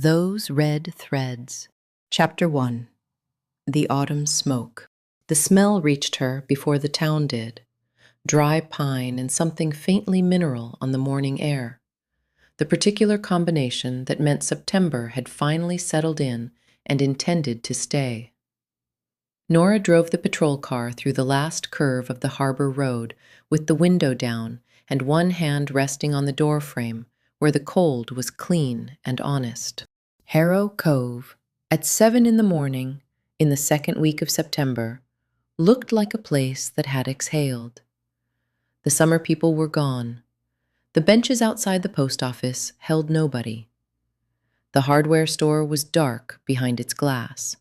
Those Red Threads. Chapter 1. The Autumn Smoke. The smell reached her before the town did. Dry pine and something faintly mineral on the morning air. The particular combination that meant September had finally settled in and intended to stay. Nora drove the patrol car through the last curve of the harbor road with the window down and one hand resting on the doorframe where the cold was clean and honest. Harrow Cove, at 7 in the morning, in the second week of September, looked like a place that had exhaled. The summer people were gone. The benches outside the post office held nobody. The hardware store was dark behind its glass,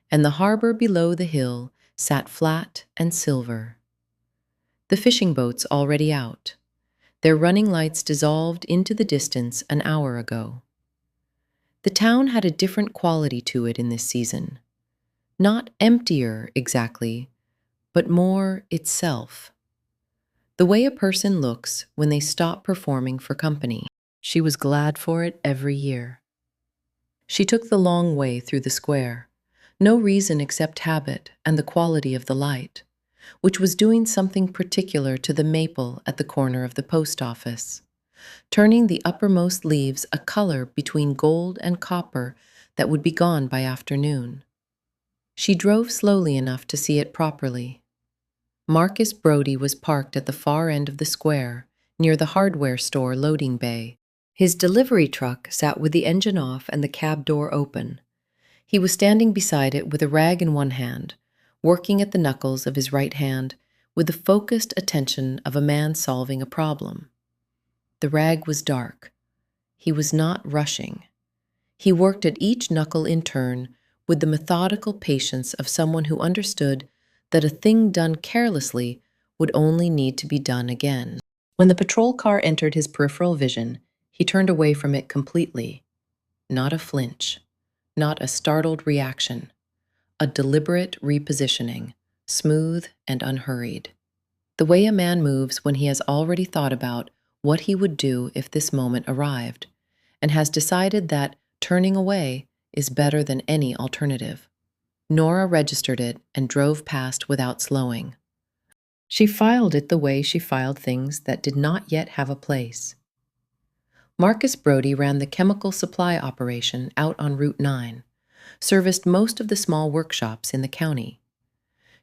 and the harbor below the hill sat flat and silver. The fishing boats already out, their running lights dissolved into the distance an hour ago. The town had a different quality to it in this season. Not emptier, exactly, but more itself. The way a person looks when they stop performing for company. She was glad for it every year. She took the long way through the square, no reason except habit and the quality of the light, which was doing something particular to the maple at the corner of the post office, turning the uppermost leaves a color between gold and copper that would be gone by afternoon. She drove slowly enough to see it properly. Marcus Brody was parked at the far end of the square, near the hardware store loading bay. His delivery truck sat with the engine off and the cab door open. He was standing beside it with a rag in one hand, working at the knuckles of his right hand with the focused attention of a man solving a problem. The rag was dark. He was not rushing. He worked at each knuckle in turn with the methodical patience of someone who understood that a thing done carelessly would only need to be done again. When the patrol car entered his peripheral vision, he turned away from it completely. Not a flinch, not a startled reaction, a deliberate repositioning, smooth and unhurried. The way a man moves when he has already thought about what he would do if this moment arrived, and has decided that turning away is better than any alternative. Nora registered it and drove past without slowing. She filed it the way she filed things that did not yet have a place. Marcus Brody ran the chemical supply operation out on Route 9, serviced most of the small workshops in the county.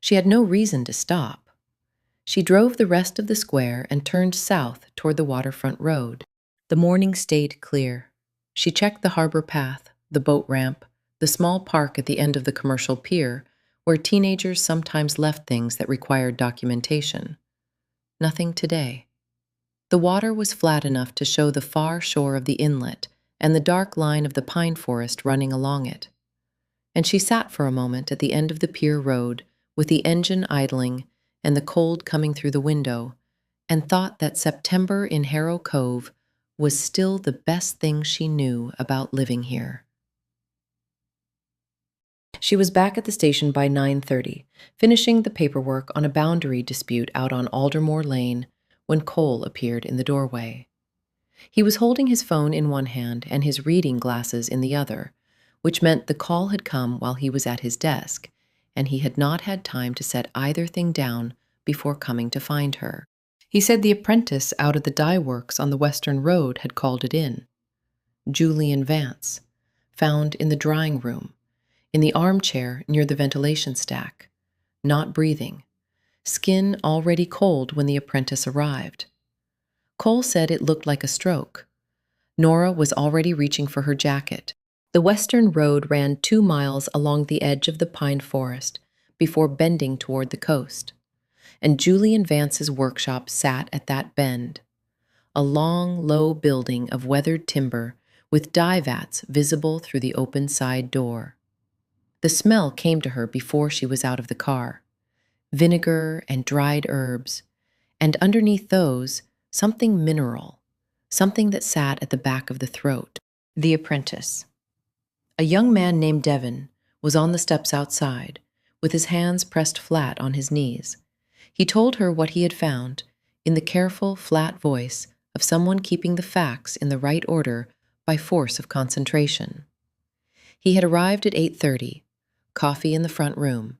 She had no reason to stop. She drove the rest of the square and turned south toward the waterfront road. The morning stayed clear. She checked the harbor path, the boat ramp, the small park at the end of the commercial pier, where teenagers sometimes left things that required documentation. Nothing today. The water was flat enough to show the far shore of the inlet and the dark line of the pine forest running along it. And she sat for a moment at the end of the pier road with the engine idling and the cold coming through the window, and thought that September in Harrow Cove was still the best thing she knew about living here. She was back at the station by 9:30, finishing the paperwork on a boundary dispute out on Aldermore Lane, when Cole appeared in the doorway. He was holding his phone in one hand and his reading glasses in the other, which meant the call had come while he was at his desk, and he had not had time to set either thing down before coming to find her. He said the apprentice out at the dye works on the Western Road had called it in. Julian Vance, found in the drying room, in the armchair near the ventilation stack, not breathing, skin already cold when the apprentice arrived. Cole said it looked like a stroke. Nora was already reaching for her jacket. The Western Road ran 2 miles along the edge of the pine forest before bending toward the coast, and Julian Vance's workshop sat at that bend, a long, low building of weathered timber with dye vats visible through the open side door. The smell came to her before she was out of the car. Vinegar and dried herbs, and underneath those, something mineral, something that sat at the back of the throat. The apprentice. A young man named Devon was on the steps outside, with his hands pressed flat on his knees. He told her what he had found, in the careful, flat voice of someone keeping the facts in the right order by force of concentration. He had arrived at 8:30, coffee in the front room.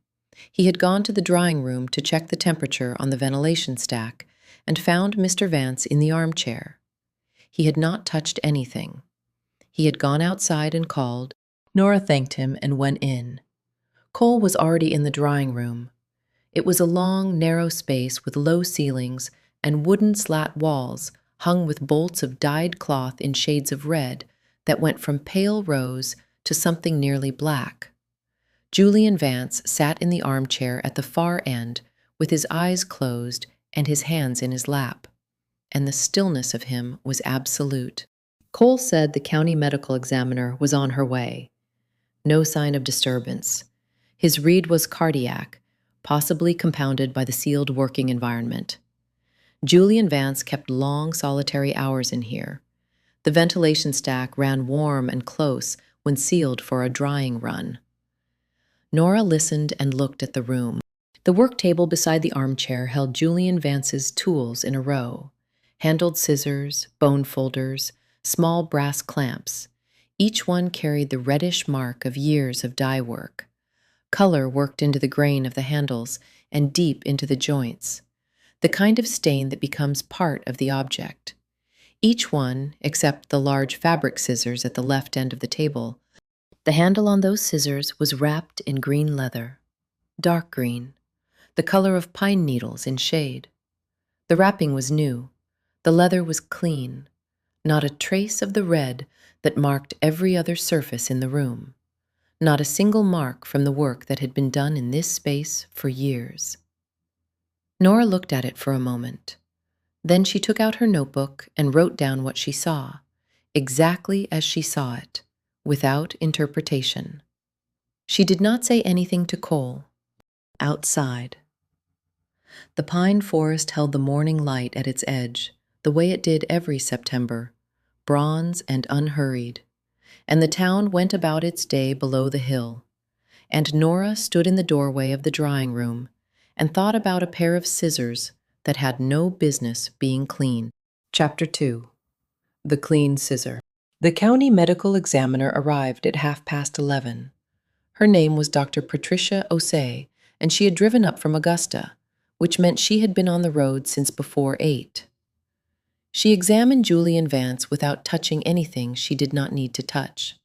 He had gone to the drawing room to check the temperature on the ventilation stack and found Mr. Vance in the armchair. He had not touched anything. He had gone outside and called. Nora thanked him and went in. Cole was already in the drawing room. It was a long, narrow space with low ceilings and wooden slat walls hung with bolts of dyed cloth in shades of red that went from pale rose to something nearly black. Julian Vance sat in the armchair at the far end with his eyes closed and his hands in his lap, and the stillness of him was absolute. Cole said the county medical examiner was on her way. No sign of disturbance. His read was cardiac, possibly compounded by the sealed working environment. Julian Vance kept long, solitary hours in here. The ventilation stack ran warm and close when sealed for a drying run. Nora listened and looked at the room. The work table beside the armchair held Julian Vance's tools in a row: handled scissors, bone folders, small brass clamps. Each one carried the reddish mark of years of dye work. Color worked into the grain of the handles and deep into the joints, the kind of stain that becomes part of the object. Each one, except the large fabric scissors at the left end of the table, the handle on those scissors was wrapped in green leather, dark green, the color of pine needles in shade. The wrapping was new. The leather was clean, not a trace of the red that marked every other surface in the room, not a single mark from the work that had been done in this space for years. Nora looked at it for a moment. Then she took out her notebook and wrote down what she saw, exactly as she saw it, without interpretation. She did not say anything to Cole. Outside. The pine forest held the morning light at its edge, the way it did every September, bronze and unhurried, and the town went about its day below the hill. And Nora stood in the doorway of the drawing room and thought about a pair of scissors that had no business being clean. Chapter 2. The Clean Scissor. The county medical examiner arrived at 11:30. Her name was Dr. Patricia Osei, and she had driven up from Augusta, which meant she had been on the road since before 8. She examined Julian Vance without touching anything she did not need to touch,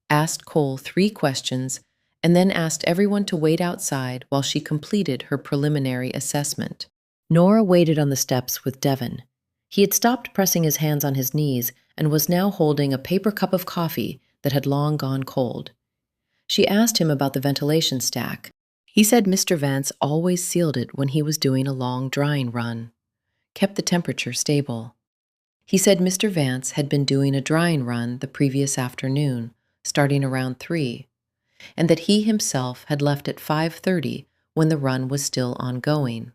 asked Cole 3 questions, and then asked everyone to wait outside while she completed her preliminary assessment. Nora waited on the steps with Devon. He had stopped pressing his hands on his knees and was now holding a paper cup of coffee that had long gone cold. She asked him about the ventilation stack. He said Mr. Vance always sealed it when he was doing a long drying run, kept the temperature stable. He said Mr. Vance had been doing a drying run the previous afternoon, starting around 3, and that he himself had left at 5:30 when the run was still ongoing.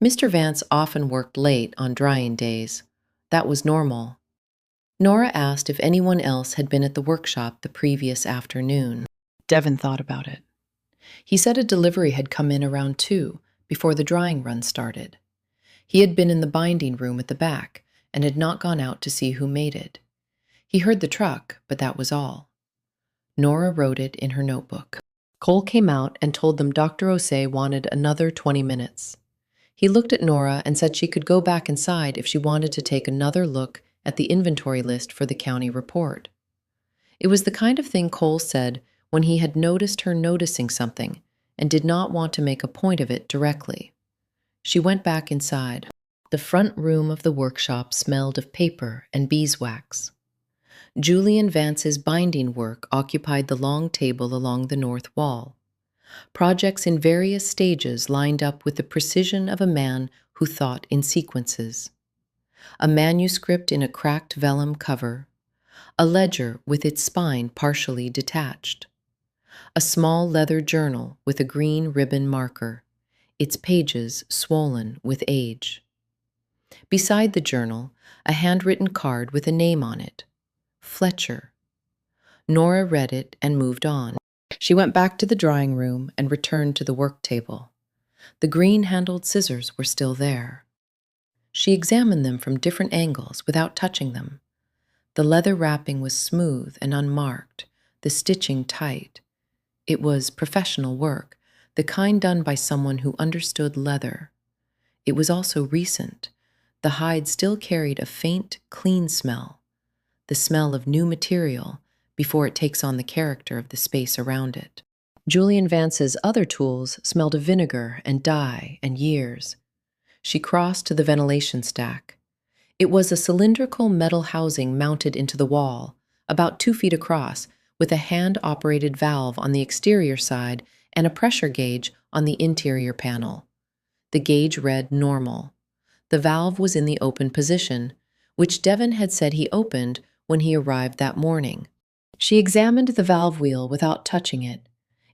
Mr. Vance often worked late on drying days. That was normal. Nora asked if anyone else had been at the workshop the previous afternoon. Devon thought about it. He said a delivery had come in around 2, before the drying run started. He had been in the binding room at the back and had not gone out to see who made it. He heard the truck, but that was all. Nora wrote it in her notebook. Cole came out and told them Dr. Osei wanted another 20 minutes. He looked at Nora and said she could go back inside if she wanted to take another look at the inventory list for the county report. It was the kind of thing Cole said when he had noticed her noticing something and did not want to make a point of it directly. She went back inside. The front room of the workshop smelled of paper and beeswax. Julian Vance's binding work occupied the long table along the north wall. Projects in various stages lined up with the precision of a man who thought in sequences. A manuscript in a cracked vellum cover, a ledger with its spine partially detached, a small leather journal with a green ribbon marker, its pages swollen with age. Beside the journal, a handwritten card with a name on it, Fletcher. Nora read it and moved on. She went back to the drawing room and returned to the work table. The green-handled scissors were still there. She examined them from different angles without touching them. The leather wrapping was smooth and unmarked, the stitching tight. It was professional work, the kind done by someone who understood leather. It was also recent. The hide still carried a faint, clean smell, the smell of new material before it takes on the character of the space around it. Julian Vance's other tools smelled of vinegar and dye and years. She crossed to the ventilation stack. It was a cylindrical metal housing mounted into the wall, about 2 feet across, with a hand-operated valve on the exterior side and a pressure gauge on the interior panel. The gauge read normal. The valve was in the open position, which Devon had said he opened when he arrived that morning. She examined the valve wheel without touching it.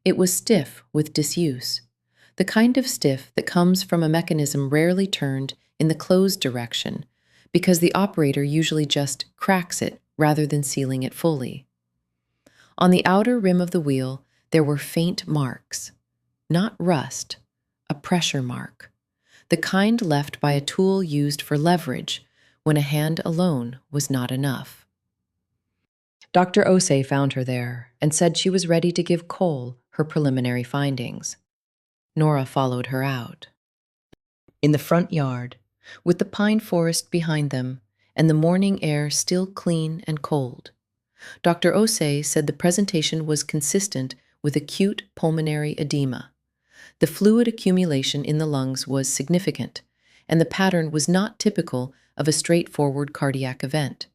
It was stiff with disuse, the kind of stiff that comes from a mechanism rarely turned in the closed direction, because the operator usually just cracks it rather than sealing it fully. On the outer rim of the wheel, there were faint marks. Not rust, a pressure mark, the kind left by a tool used for leverage when a hand alone was not enough. Dr. Osei found her there and said she was ready to give Cole her preliminary findings. Nora followed her out. In the front yard, with the pine forest behind them and the morning air still clean and cold, Dr. Osei said the presentation was consistent with acute pulmonary edema. The fluid accumulation in the lungs was significant, and the pattern was not typical of a straightforward cardiac event.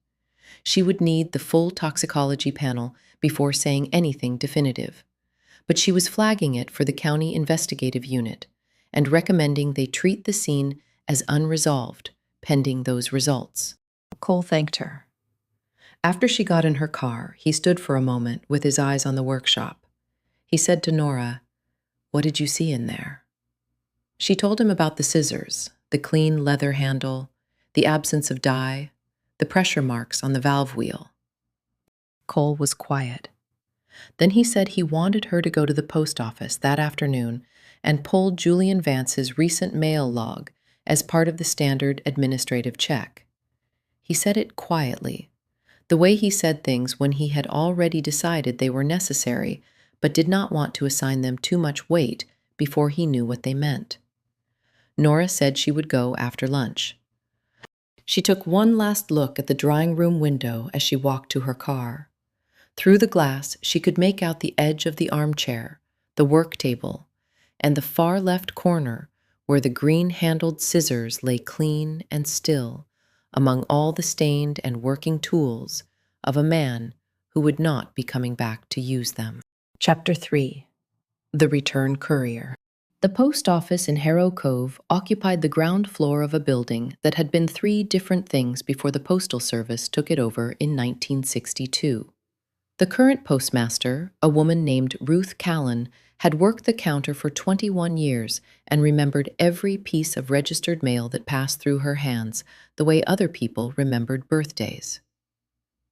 She would need the full toxicology panel before saying anything definitive, but she was flagging it for the county investigative unit and recommending they treat the scene as unresolved, pending those results. Cole thanked her. After she got in her car, he stood for a moment with his eyes on the workshop. He said to Nora, "What did you see in there?" She told him about the scissors, the clean leather handle, the absence of dye, the pressure marks on the valve wheel. Cole was quiet. Then he said he wanted her to go to the post office that afternoon and pull Julian Vance's recent mail log as part of the standard administrative check. He said it quietly, the way he said things when he had already decided they were necessary, but did not want to assign them too much weight before he knew what they meant. Nora said she would go after lunch. She took one last look at the drawing room window as she walked to her car. Through the glass, she could make out the edge of the armchair, the work table, and the far left corner where the green-handled scissors lay clean and still among all the stained and working tools of a man who would not be coming back to use them. Chapter 3. The Return Courier. The post office in Harrow Cove occupied the ground floor of a building that had been 3 different things before the Postal Service took it over in 1962. The current postmaster, a woman named Ruth Callan, had worked the counter for 21 years and remembered every piece of registered mail that passed through her hands the way other people remembered birthdays.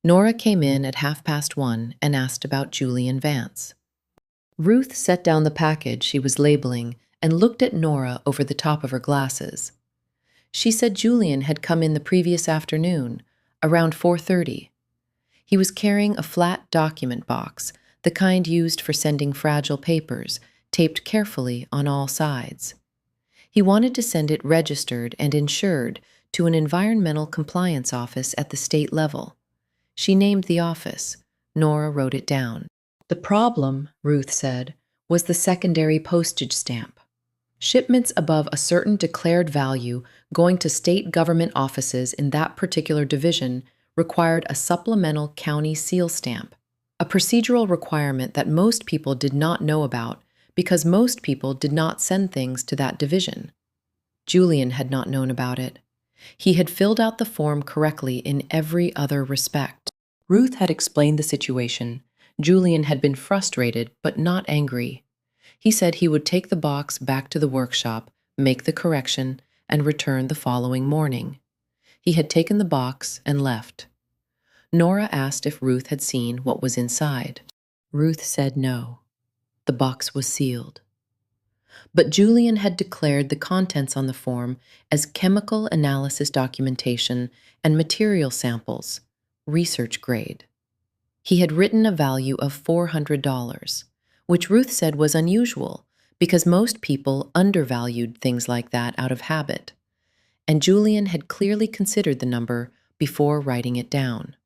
Nora came in at 1:30 and asked about Julian Vance. Ruth set down the package she was labeling and looked at Nora over the top of her glasses. She said Julian had come in the previous afternoon, around 4:30. He was carrying a flat document box, the kind used for sending fragile papers, taped carefully on all sides. He wanted to send it registered and insured to an environmental compliance office at the state level. She named the office. Nora wrote it down. The problem, Ruth said, was the secondary postage stamp. Shipments above a certain declared value going to state government offices in that particular division required a supplemental county seal stamp, a procedural requirement that most people did not know about because most people did not send things to that division. Julian had not known about it. He had filled out the form correctly in every other respect. Ruth had explained the situation. Julian had been frustrated but not angry. He said he would take the box back to the workshop, make the correction, and return the following morning. He had taken the box and left. Nora asked if Ruth had seen what was inside. Ruth said no. The box was sealed. But Julian had declared the contents on the form as chemical analysis documentation and material samples, research grade. He had written a value of $400, which Ruth said was unusual because most people undervalued things like that out of habit, and Julian had clearly considered the number before writing it down.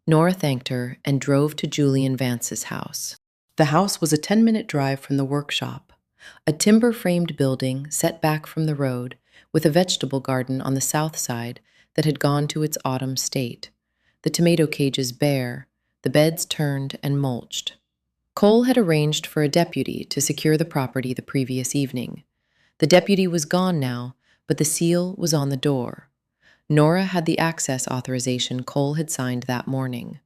Nora thanked her and drove to Julian Vance's house. The house was a 10-minute drive from the workshop, a timber-framed building set back from the road with a vegetable garden on the south side that had gone to its autumn state, the tomato cages bare, the beds turned and mulched. Cole had arranged for a deputy to secure the property the previous evening. The deputy was gone now, but the seal was on the door. Nora had the access authorization Cole had signed that morning.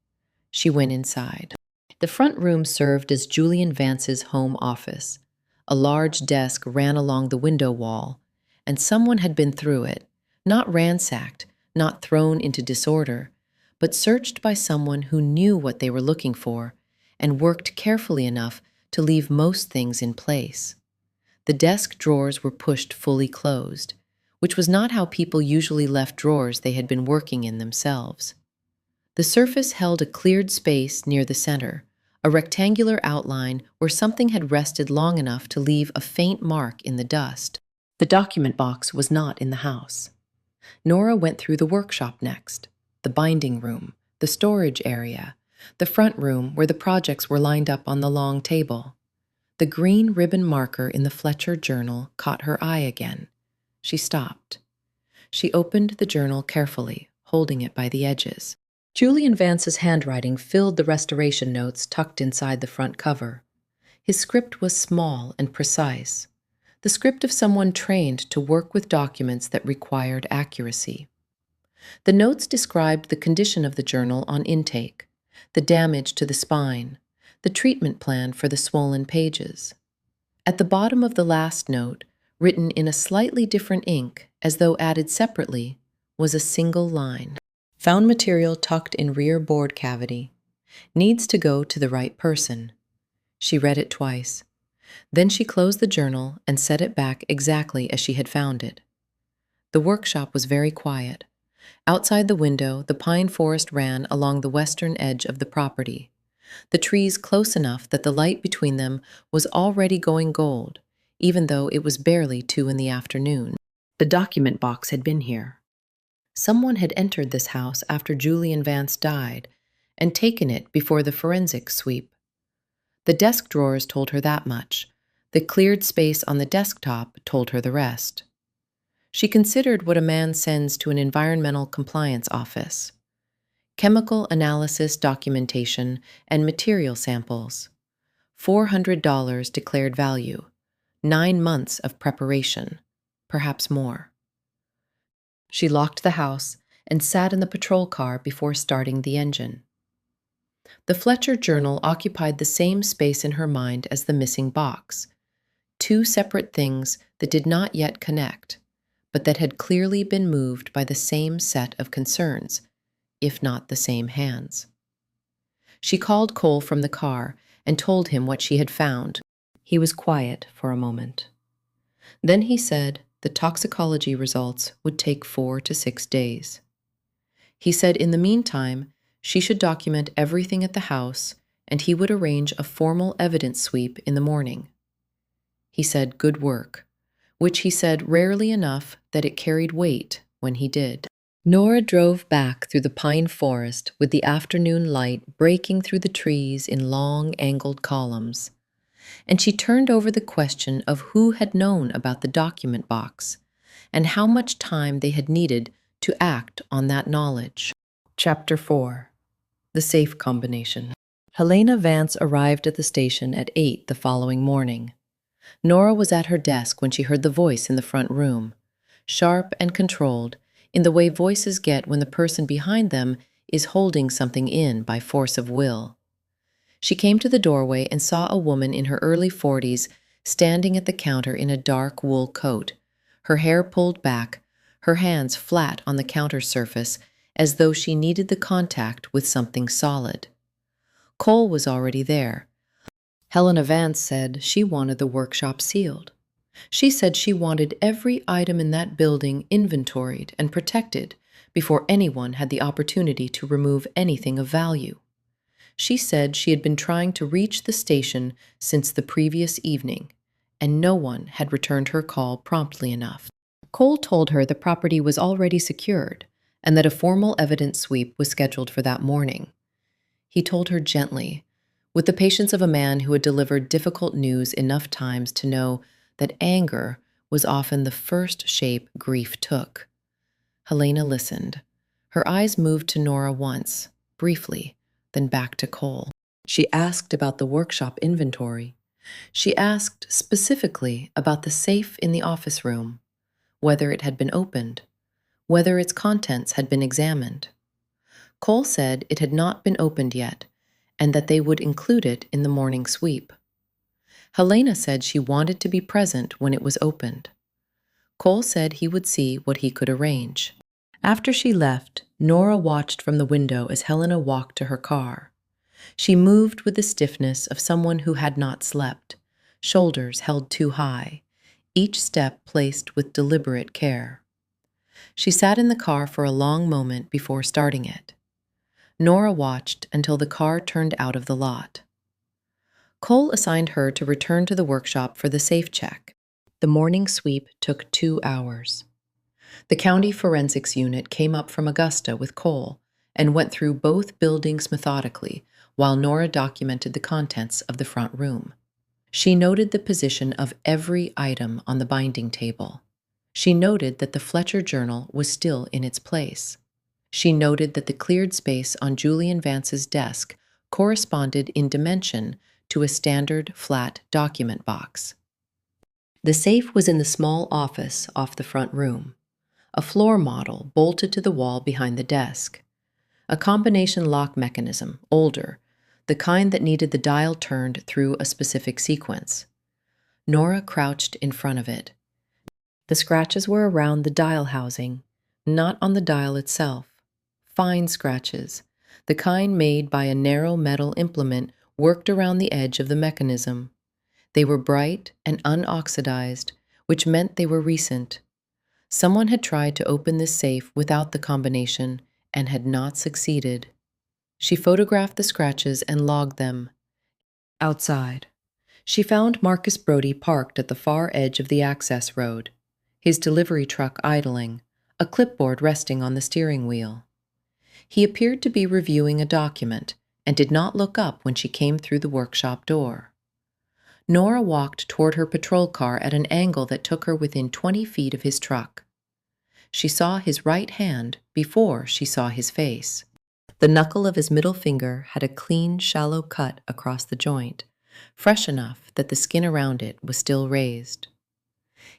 She went inside. The front room served as Julian Vance's home office. A large desk ran along the window wall, and someone had been through it, not ransacked, not thrown into disorder, but searched by someone who knew what they were looking for and worked carefully enough to leave most things in place. The desk drawers were pushed fully closed, which was not how people usually left drawers they had been working in themselves. The surface held a cleared space near the center, a rectangular outline where something had rested long enough to leave a faint mark in the dust. The document box was not in the house. Nora went through the workshop next, the binding room, the storage area, the front room where the projects were lined up on the long table. The green ribbon marker in the Fletcher journal caught her eye again. She stopped. She opened the journal carefully, holding it by the edges. Julian Vance's handwriting filled the restoration notes tucked inside the front cover. His script was small and precise, the script of someone trained to work with documents that required accuracy. The notes described the condition of the journal on intake, the damage to the spine, the treatment plan for the swollen pages. At the bottom of the last note, written in a slightly different ink, as though added separately, was a single line. Found material tucked in rear board cavity. Needs to go to the right person. She read it twice. Then she closed the journal and set it back exactly as she had found it. The workshop was very quiet. Outside the window, the pine forest ran along the western edge of the property, the trees close enough that the light between them was already going gold, even though it was barely 2 in the afternoon. The document box had been here. Someone had entered this house after Julian Vance died and taken it before the forensics sweep. The desk drawers told her that much. The cleared space on the desktop told her the rest. She considered what a man sends to an environmental compliance office: chemical analysis documentation and material samples. $400 declared value. 9 months of preparation, perhaps more. She locked the house and sat in the patrol car before starting the engine. The Fletcher journal occupied the same space in her mind as the missing box, 2 separate things that did not yet connect, but that had clearly been moved by the same set of concerns, if not the same hands. She called Cole from the car and told him what she had found. He was quiet for a moment. Then he said the toxicology results would take 4 to 6 days. He said in the meantime, she should document everything at the house and he would arrange a formal evidence sweep in the morning. He said good work, which he said rarely enough that it carried weight when he did. Nora drove back through the pine forest with the afternoon light breaking through the trees in long angled columns, and she turned over the question of who had known about the document box and how much time they had needed to act on that knowledge. Chapter 4. The Safe Combination. Helena Vance arrived at the station at 8 the following morning. Nora was at her desk when she heard the voice in the front room, sharp and controlled, in the way voices get when the person behind them is holding something in by force of will. She came to the doorway and saw a woman in her early 40s standing at the counter in a dark wool coat, her hair pulled back, her hands flat on the counter surface as though she needed the contact with something solid. Cole was already there. Helena Vance said she wanted the workshop sealed. She said she wanted every item in that building inventoried and protected before anyone had the opportunity to remove anything of value. She said she had been trying to reach the station since the previous evening, and no one had returned her call promptly enough. Cole told her the property was already secured and that a formal evidence sweep was scheduled for that morning. He told her gently, with the patience of a man who had delivered difficult news enough times to know that anger was often the first shape grief took. Helena listened. Her eyes moved to Nora once, briefly, then back to Cole. She asked about the workshop inventory. She asked specifically about the safe in the office room, whether it had been opened, whether its contents had been examined. Cole said it had not been opened yet, and that they would include it in the morning sweep. Helena said she wanted to be present when it was opened. Cole said he would see what he could arrange. After she left, Nora watched from the window as Helena walked to her car. She moved with the stiffness of someone who had not slept, shoulders held too high, each step placed with deliberate care. She sat in the car for a long moment before starting it. Nora watched until the car turned out of the lot. Cole assigned her to return to the workshop for the safe check. The morning sweep took 2 hours. The county forensics unit came up from Augusta with Cole and went through both buildings methodically while Nora documented the contents of the front room. She noted the position of every item on the binding table. She noted that the Fletcher journal was still in its place. She noted that the cleared space on Julian Vance's desk corresponded in dimension to a standard flat document box. The safe was in the small office off the front room, a floor model bolted to the wall behind the desk. A combination lock mechanism, older, the kind that needed the dial turned through a specific sequence. Nora crouched in front of it. The scratches were around the dial housing, not on the dial itself. Fine scratches, the kind made by a narrow metal implement worked around the edge of the mechanism. They were bright and unoxidized, which meant they were recent. Someone had tried to open this safe without the combination and had not succeeded. She photographed the scratches and logged them. Outside, she found Marcus Brody parked at the far edge of the access road, his delivery truck idling, a clipboard resting on the steering wheel. He appeared to be reviewing a document and did not look up when she came through the workshop door. Nora walked toward her patrol car at an angle that took her within 20 feet of his truck. She saw his right hand before she saw his face. The knuckle of his middle finger had a clean, shallow cut across the joint, fresh enough that the skin around it was still raised.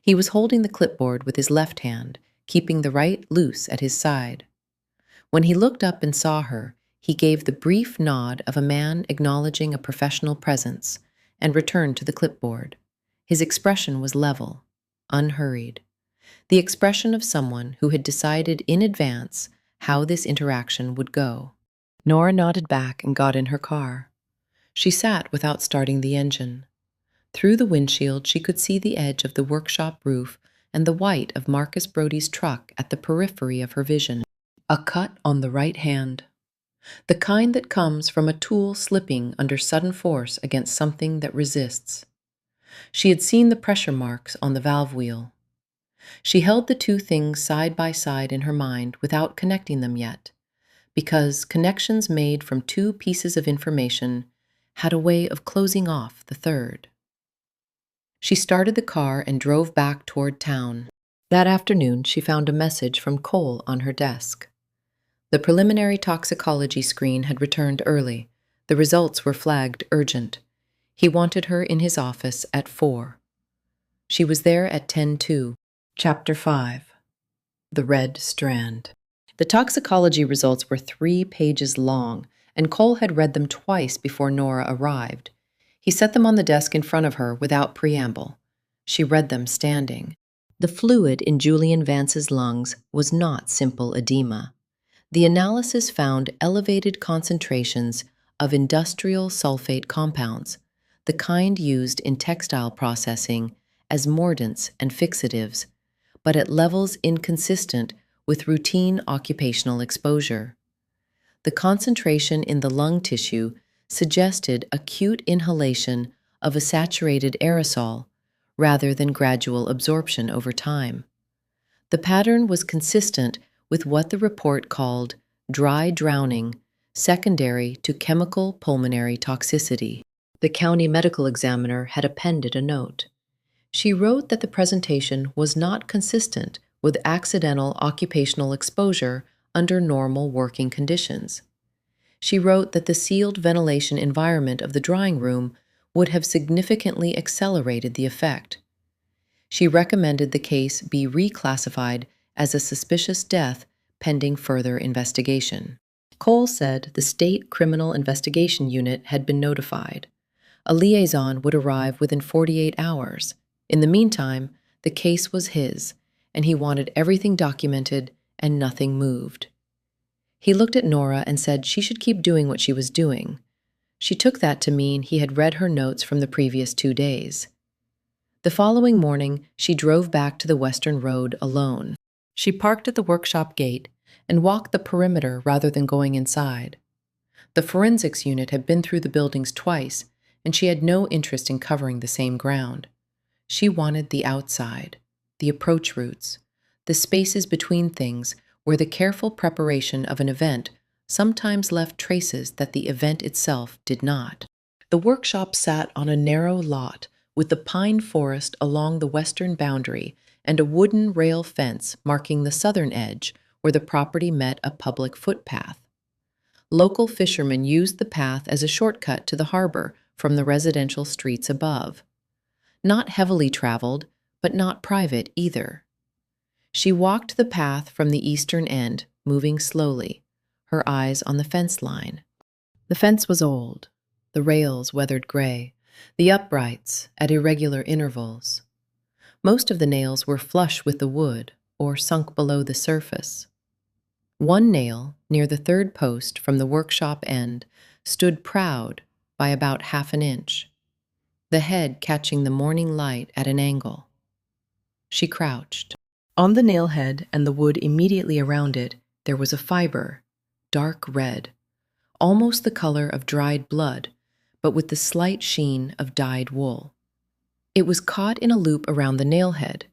He was holding the clipboard with his left hand, keeping the right loose at his side. When he looked up and saw her, he gave the brief nod of a man acknowledging a professional presence and returned to the clipboard. His expression was level, unhurried, the expression of someone who had decided in advance how this interaction would go. Nora nodded back and got in her car. She sat without starting the engine. Through the windshield, she could see the edge of the workshop roof and the white of Marcus Brody's truck at the periphery of her vision. A cut on the right hand, the kind that comes from a tool slipping under sudden force against something that resists. She had seen the pressure marks on the valve wheel. She held the two things side by side in her mind without connecting them yet, because connections made from two pieces of information had a way of closing off the third. She started the car and drove back toward town. That afternoon, she found a message from Cole on her desk. The preliminary toxicology screen had returned early. The results were flagged urgent. He wanted her in his office at 4. She was there at 10:02. Chapter 5. The Red Strand. The toxicology results were 3 pages long, and Cole had read them twice before Nora arrived. He set them on the desk in front of her without preamble. She read them standing. The fluid in Julian Vance's lungs was not simple edema. The analysis found elevated concentrations of industrial sulfate compounds, the kind used in textile processing as mordants and fixatives, but at levels inconsistent with routine occupational exposure. The concentration in the lung tissue suggested acute inhalation of a saturated aerosol rather than gradual absorption over time. The pattern was consistent with what the report called dry drowning, secondary to chemical pulmonary toxicity. The county medical examiner had appended a note. She wrote that the presentation was not consistent with accidental occupational exposure under normal working conditions. She wrote that the sealed ventilation environment of the drying room would have significantly accelerated the effect. She recommended the case be reclassified as a suspicious death pending further investigation. Cole said the State Criminal Investigation Unit had been notified. A liaison would arrive within 48 hours. In the meantime, the case was his, and he wanted everything documented and nothing moved. He looked at Nora and said she should keep doing what she was doing. She took that to mean he had read her notes from the previous 2 days. The following morning, she drove back to the Western Road alone. She parked at the workshop gate and walked the perimeter rather than going inside. The forensics unit had been through the buildings twice, and she had no interest in covering the same ground. She wanted the outside, the approach routes, the spaces between things where the careful preparation of an event sometimes left traces that the event itself did not. The workshop sat on a narrow lot with the pine forest along the western boundary and a wooden rail fence marking the southern edge where the property met a public footpath. Local fishermen used the path as a shortcut to the harbor from the residential streets above. Not heavily traveled, but not private either. She walked the path from the eastern end, moving slowly, her eyes on the fence line. The fence was old, the rails weathered gray, the uprights at irregular intervals. Most of the nails were flush with the wood or sunk below the surface. One nail, near the third post from the workshop end, stood proud by about 1/2 inch, the head catching the morning light at an angle. She crouched. On the nail head and the wood immediately around it, there was a fiber, dark red, almost the color of dried blood, but with the slight sheen of dyed wool. It was caught in a loop around the nail head,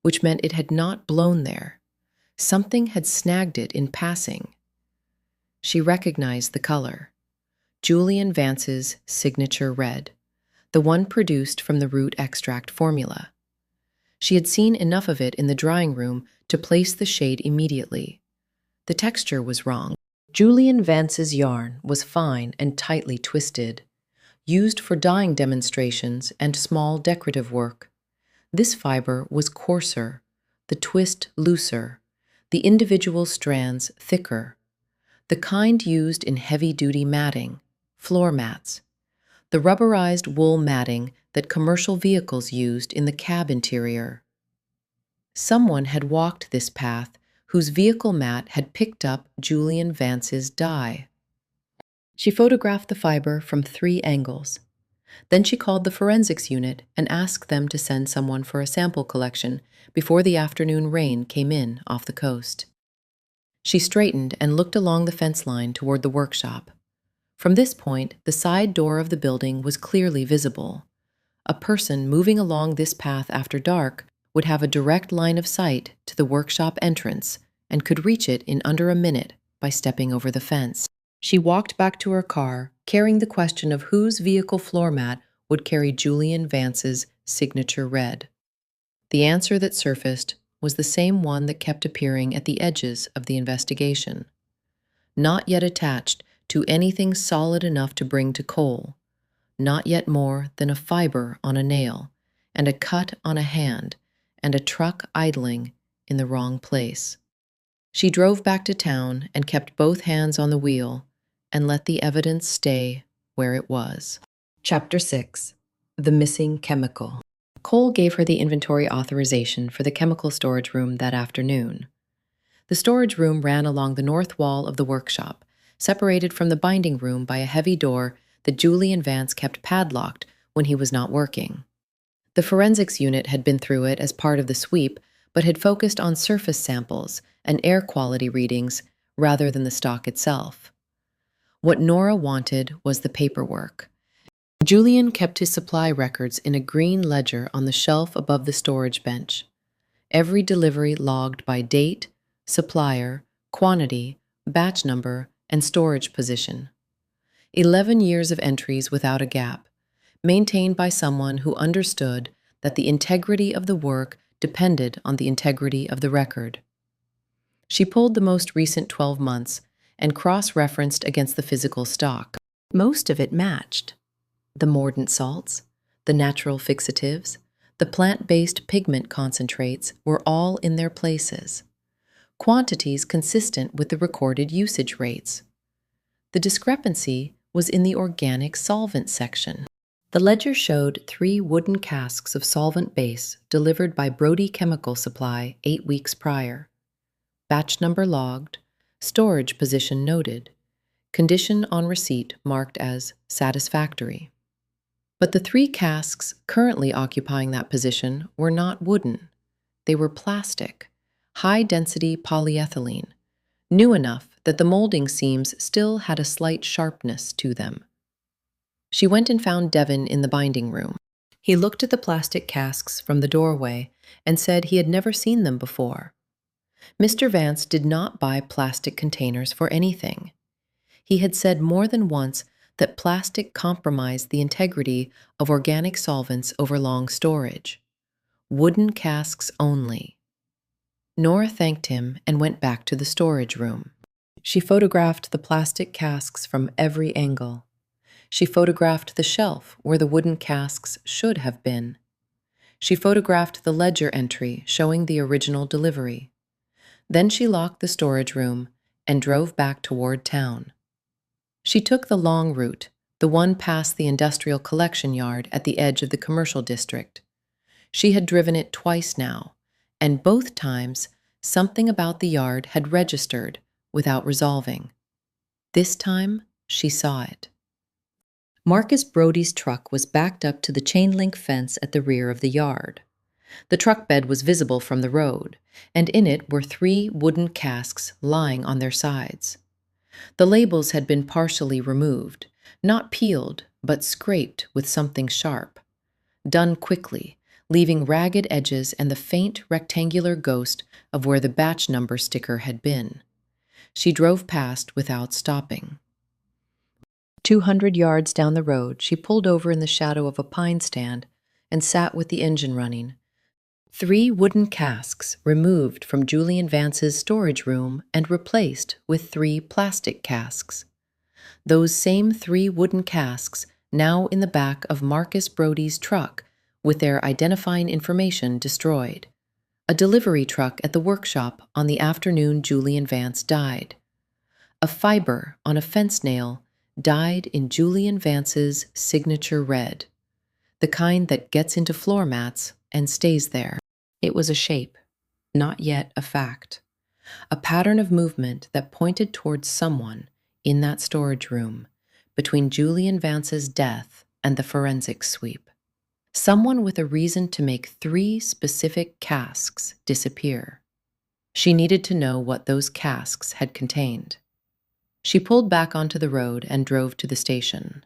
which meant it had not blown there. Something had snagged it in passing. She recognized the color. Julian Vance's signature red, the one produced from the root extract formula. She had seen enough of it in the drying room to place the shade immediately. The texture was wrong. Julian Vance's yarn was fine and tightly twisted, used for dyeing demonstrations and small decorative work. This fiber was coarser, the twist looser, the individual strands thicker, the kind used in heavy-duty matting, floor mats, the rubberized wool matting that commercial vehicles used in the cab interior. Someone had walked this path whose vehicle mat had picked up Julian Vance's dye. She photographed the fiber from 3 angles. Then she called the forensics unit and asked them to send someone for a sample collection before the afternoon rain came in off the coast. She straightened and looked along the fence line toward the workshop. From this point, the side door of the building was clearly visible. A person moving along this path after dark would have a direct line of sight to the workshop entrance and could reach it in under a minute by stepping over the fence. She walked back to her car, carrying the question of whose vehicle floor mat would carry Julian Vance's signature red. The answer that surfaced was the same one that kept appearing at the edges of the investigation. Not yet attached to anything solid enough to bring to Cole, not yet more than a fiber on a nail, and a cut on a hand, and a truck idling in the wrong place. She drove back to town and kept both hands on the wheel and let the evidence stay where it was. Chapter 6. The Missing Chemical. Cole gave her the inventory authorization for the chemical storage room that afternoon. The storage room ran along the north wall of the workshop, separated from the binding room by a heavy door that Julian Vance kept padlocked when he was not working. The forensics unit had been through it as part of the sweep, but had focused on surface samples and air quality readings rather than the stock itself. What Nora wanted was the paperwork. Julian kept his supply records in a green ledger on the shelf above the storage bench. Every delivery logged by date, supplier, quantity, batch number, and storage position. 11 years of entries without a gap, maintained by someone who understood that the integrity of the work depended on the integrity of the record. She pulled the most recent 12 months and cross-referenced against the physical stock. Most of it matched. The mordant salts, the natural fixatives, the plant-based pigment concentrates were all in their places. Quantities consistent with the recorded usage rates. The discrepancy was in the organic solvent section. The ledger showed 3 wooden casks of solvent base delivered by Brody Chemical Supply 8 weeks prior. Batch number logged, storage position noted, condition on receipt marked as satisfactory. But the 3 casks currently occupying that position were not wooden. They were plastic, high-density polyethylene, new enough that the molding seams still had a slight sharpness to them. She went and found Devon in the binding room. He looked at the plastic casks from the doorway and said he had never seen them before. Mr. Vance did not buy plastic containers for anything. He had said more than once that plastic compromised the integrity of organic solvents over long storage. Wooden casks only. Nora thanked him and went back to the storage room. She photographed the plastic casks from every angle. She photographed the shelf where the wooden casks should have been. She photographed the ledger entry showing the original delivery. Then she locked the storage room and drove back toward town. She took the long route, the one past the industrial collection yard at the edge of the commercial district. She had driven it twice now, and both times something about the yard had registered without resolving. This time, she saw it. Marcus Brody's truck was backed up to the chain-link fence at the rear of the yard. The truck bed was visible from the road, and in it were 3 wooden casks lying on their sides. The labels had been partially removed, not peeled, but scraped with something sharp. Done quickly, leaving ragged edges and the faint rectangular ghost of where the batch number sticker had been. She drove past without stopping. 200 yards down the road, she pulled over in the shadow of a pine stand and sat with the engine running. 3 wooden casks removed from Julian Vance's storage room and replaced with 3 plastic casks. Those same 3 wooden casks now in the back of Marcus Brody's truck with their identifying information destroyed. A delivery truck at the workshop on the afternoon Julian Vance died. A fiber on a fence nail dyed in Julian Vance's signature red, the kind that gets into floor mats and stays there. It was a shape, not yet a fact, a pattern of movement that pointed towards someone in that storage room between Julian Vance's death and the forensics sweep. Someone with a reason to make 3 specific casks disappear. She needed to know what those casks had contained. She pulled back onto the road and drove to the station.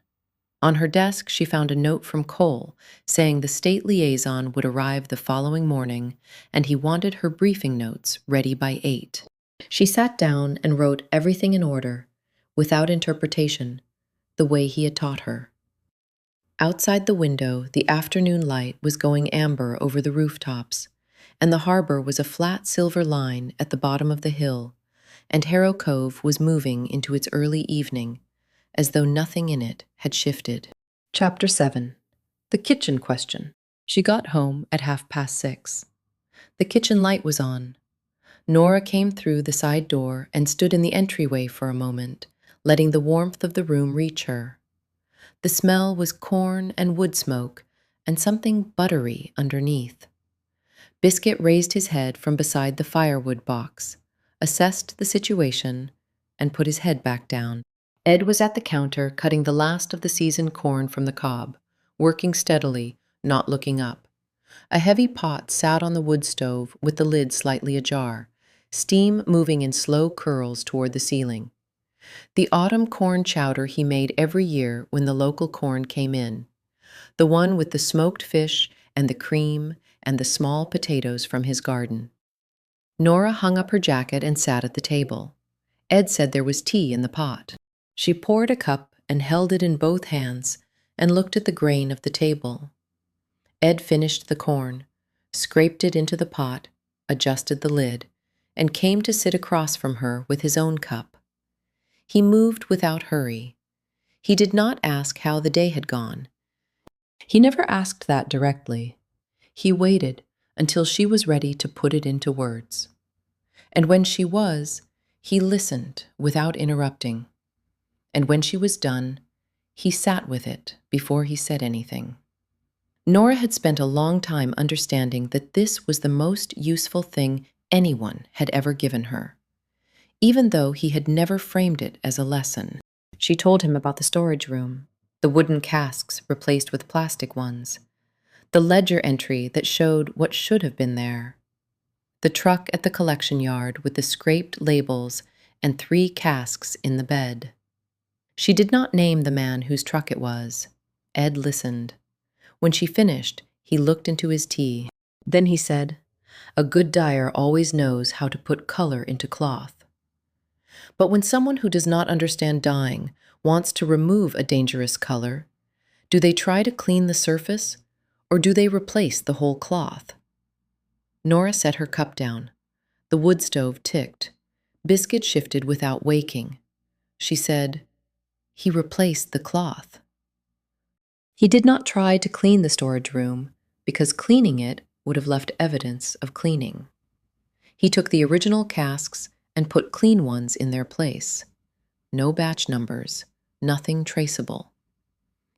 On her desk, she found a note from Cole saying the state liaison would arrive the following morning and he wanted her briefing notes ready by 8. She sat down and wrote everything in order, without interpretation, the way he had taught her. Outside the window, the afternoon light was going amber over the rooftops, and the harbor was a flat silver line at the bottom of the hill, and Harrow Cove was moving into its early evening, as though nothing in it had shifted. Chapter 7. The Kitchen Question. She got home at 6:30. The kitchen light was on. Nora came through the side door and stood in the entryway for a moment, letting the warmth of the room reach her. The smell was corn and wood smoke and something buttery underneath. Biscuit raised his head from beside the firewood box, assessed the situation, and put his head back down. Ed was at the counter cutting the last of the seasoned corn from the cob, working steadily, not looking up. A heavy pot sat on the wood stove with the lid slightly ajar, steam moving in slow curls toward the ceiling. The autumn corn chowder he made every year when the local corn came in, the one with the smoked fish and the cream and the small potatoes from his garden. Nora hung up her jacket and sat at the table. Ed said there was tea in the pot. She poured a cup and held it in both hands and looked at the grain of the table. Ed finished the corn, scraped it into the pot, adjusted the lid, and came to sit across from her with his own cup. He moved without hurry. He did not ask how the day had gone. He never asked that directly. He waited until she was ready to put it into words. And when she was, he listened without interrupting. And when she was done, he sat with it before he said anything. Nora had spent a long time understanding that this was the most useful thing anyone had ever given her, even though he had never framed it as a lesson. She told him about the storage room, the wooden casks replaced with plastic ones, the ledger entry that showed what should have been there, the truck at the collection yard with the scraped labels and 3 casks in the bed. She did not name the man whose truck it was. Ed listened. When she finished, he looked into his tea. Then he said, "A good dyer always knows how to put color into cloth." But when someone who does not understand dyeing wants to remove a dangerous color, do they try to clean the surface, or do they replace the whole cloth? Nora set her cup down. The wood stove ticked. Biscuit shifted without waking. She said, "He replaced the cloth." He did not try to clean the storage room, because cleaning it would have left evidence of cleaning. He took the original casks and put clean ones in their place. No batch numbers, nothing traceable.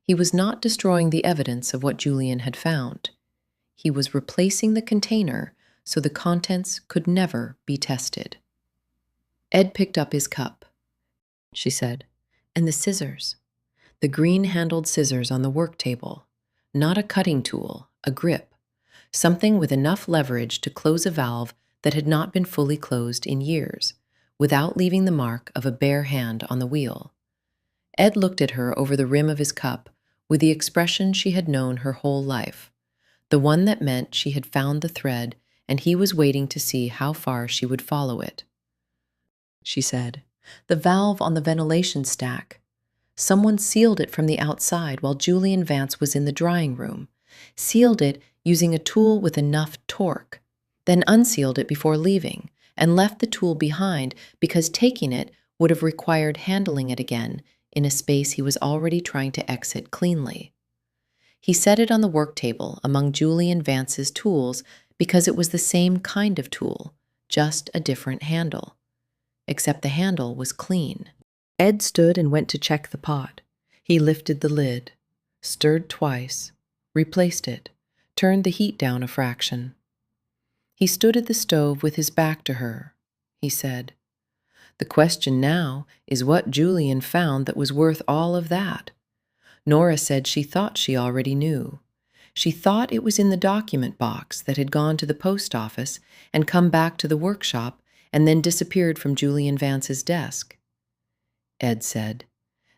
He was not destroying the evidence of what Julian had found. He was replacing the container so the contents could never be tested. Ed picked up his cup. She said, "And the scissors. The green-handled scissors on the work table. Not a cutting tool, a grip. Something with enough leverage to close a valve that had not been fully closed in years, without leaving the mark of a bare hand on the wheel." Ed looked at her over the rim of his cup with the expression she had known her whole life, the one that meant she had found the thread and he was waiting to see how far she would follow it. She said, "The valve on the ventilation stack. Someone sealed it from the outside while Julian Vance was in the drying room, sealed it using a tool with enough torque, then unsealed it before leaving, and left the tool behind because taking it would have required handling it again in a space he was already trying to exit cleanly. He set it on the work table among Julian Vance's tools because it was the same kind of tool, just a different handle. Except the handle was clean. Ed stood and went to check the pot. He lifted the lid, stirred twice, replaced it, turned the heat down a fraction. He stood at the stove with his back to her. He said, "The question now is what Julian found that was worth all of that." Nora said she thought she already knew. She thought it was in the document box that had gone to the post office and come back to the workshop and then disappeared from Julian Vance's desk. Ed said,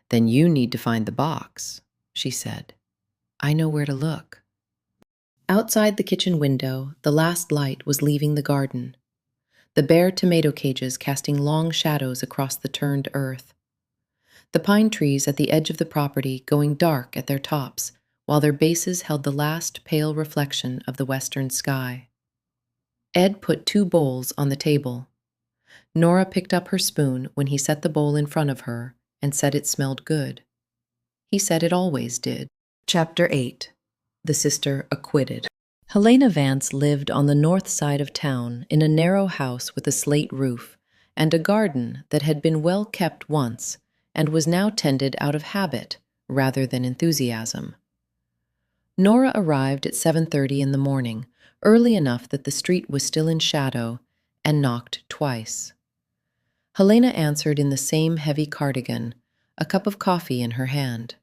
"Then you need to find the box," she said. "I know where to look." Outside the kitchen window, the last light was leaving the garden, the bare tomato cages casting long shadows across the turned earth, the pine trees at the edge of the property going dark at their tops, while their bases held the last pale reflection of the western sky. Ed put 2 bowls on the table. Nora picked up her spoon when he set the bowl in front of her and said it smelled good. He said it always did. Chapter 8. The Sister Acquitted. Helena Vance lived on the north side of town in a narrow house with a slate roof and a garden that had been well kept once and was now tended out of habit rather than enthusiasm. Nora arrived at 7:30 in the morning, early enough that the street was still in shadow, and knocked twice. Helena answered in the same heavy cardigan, a cup of coffee in her hand.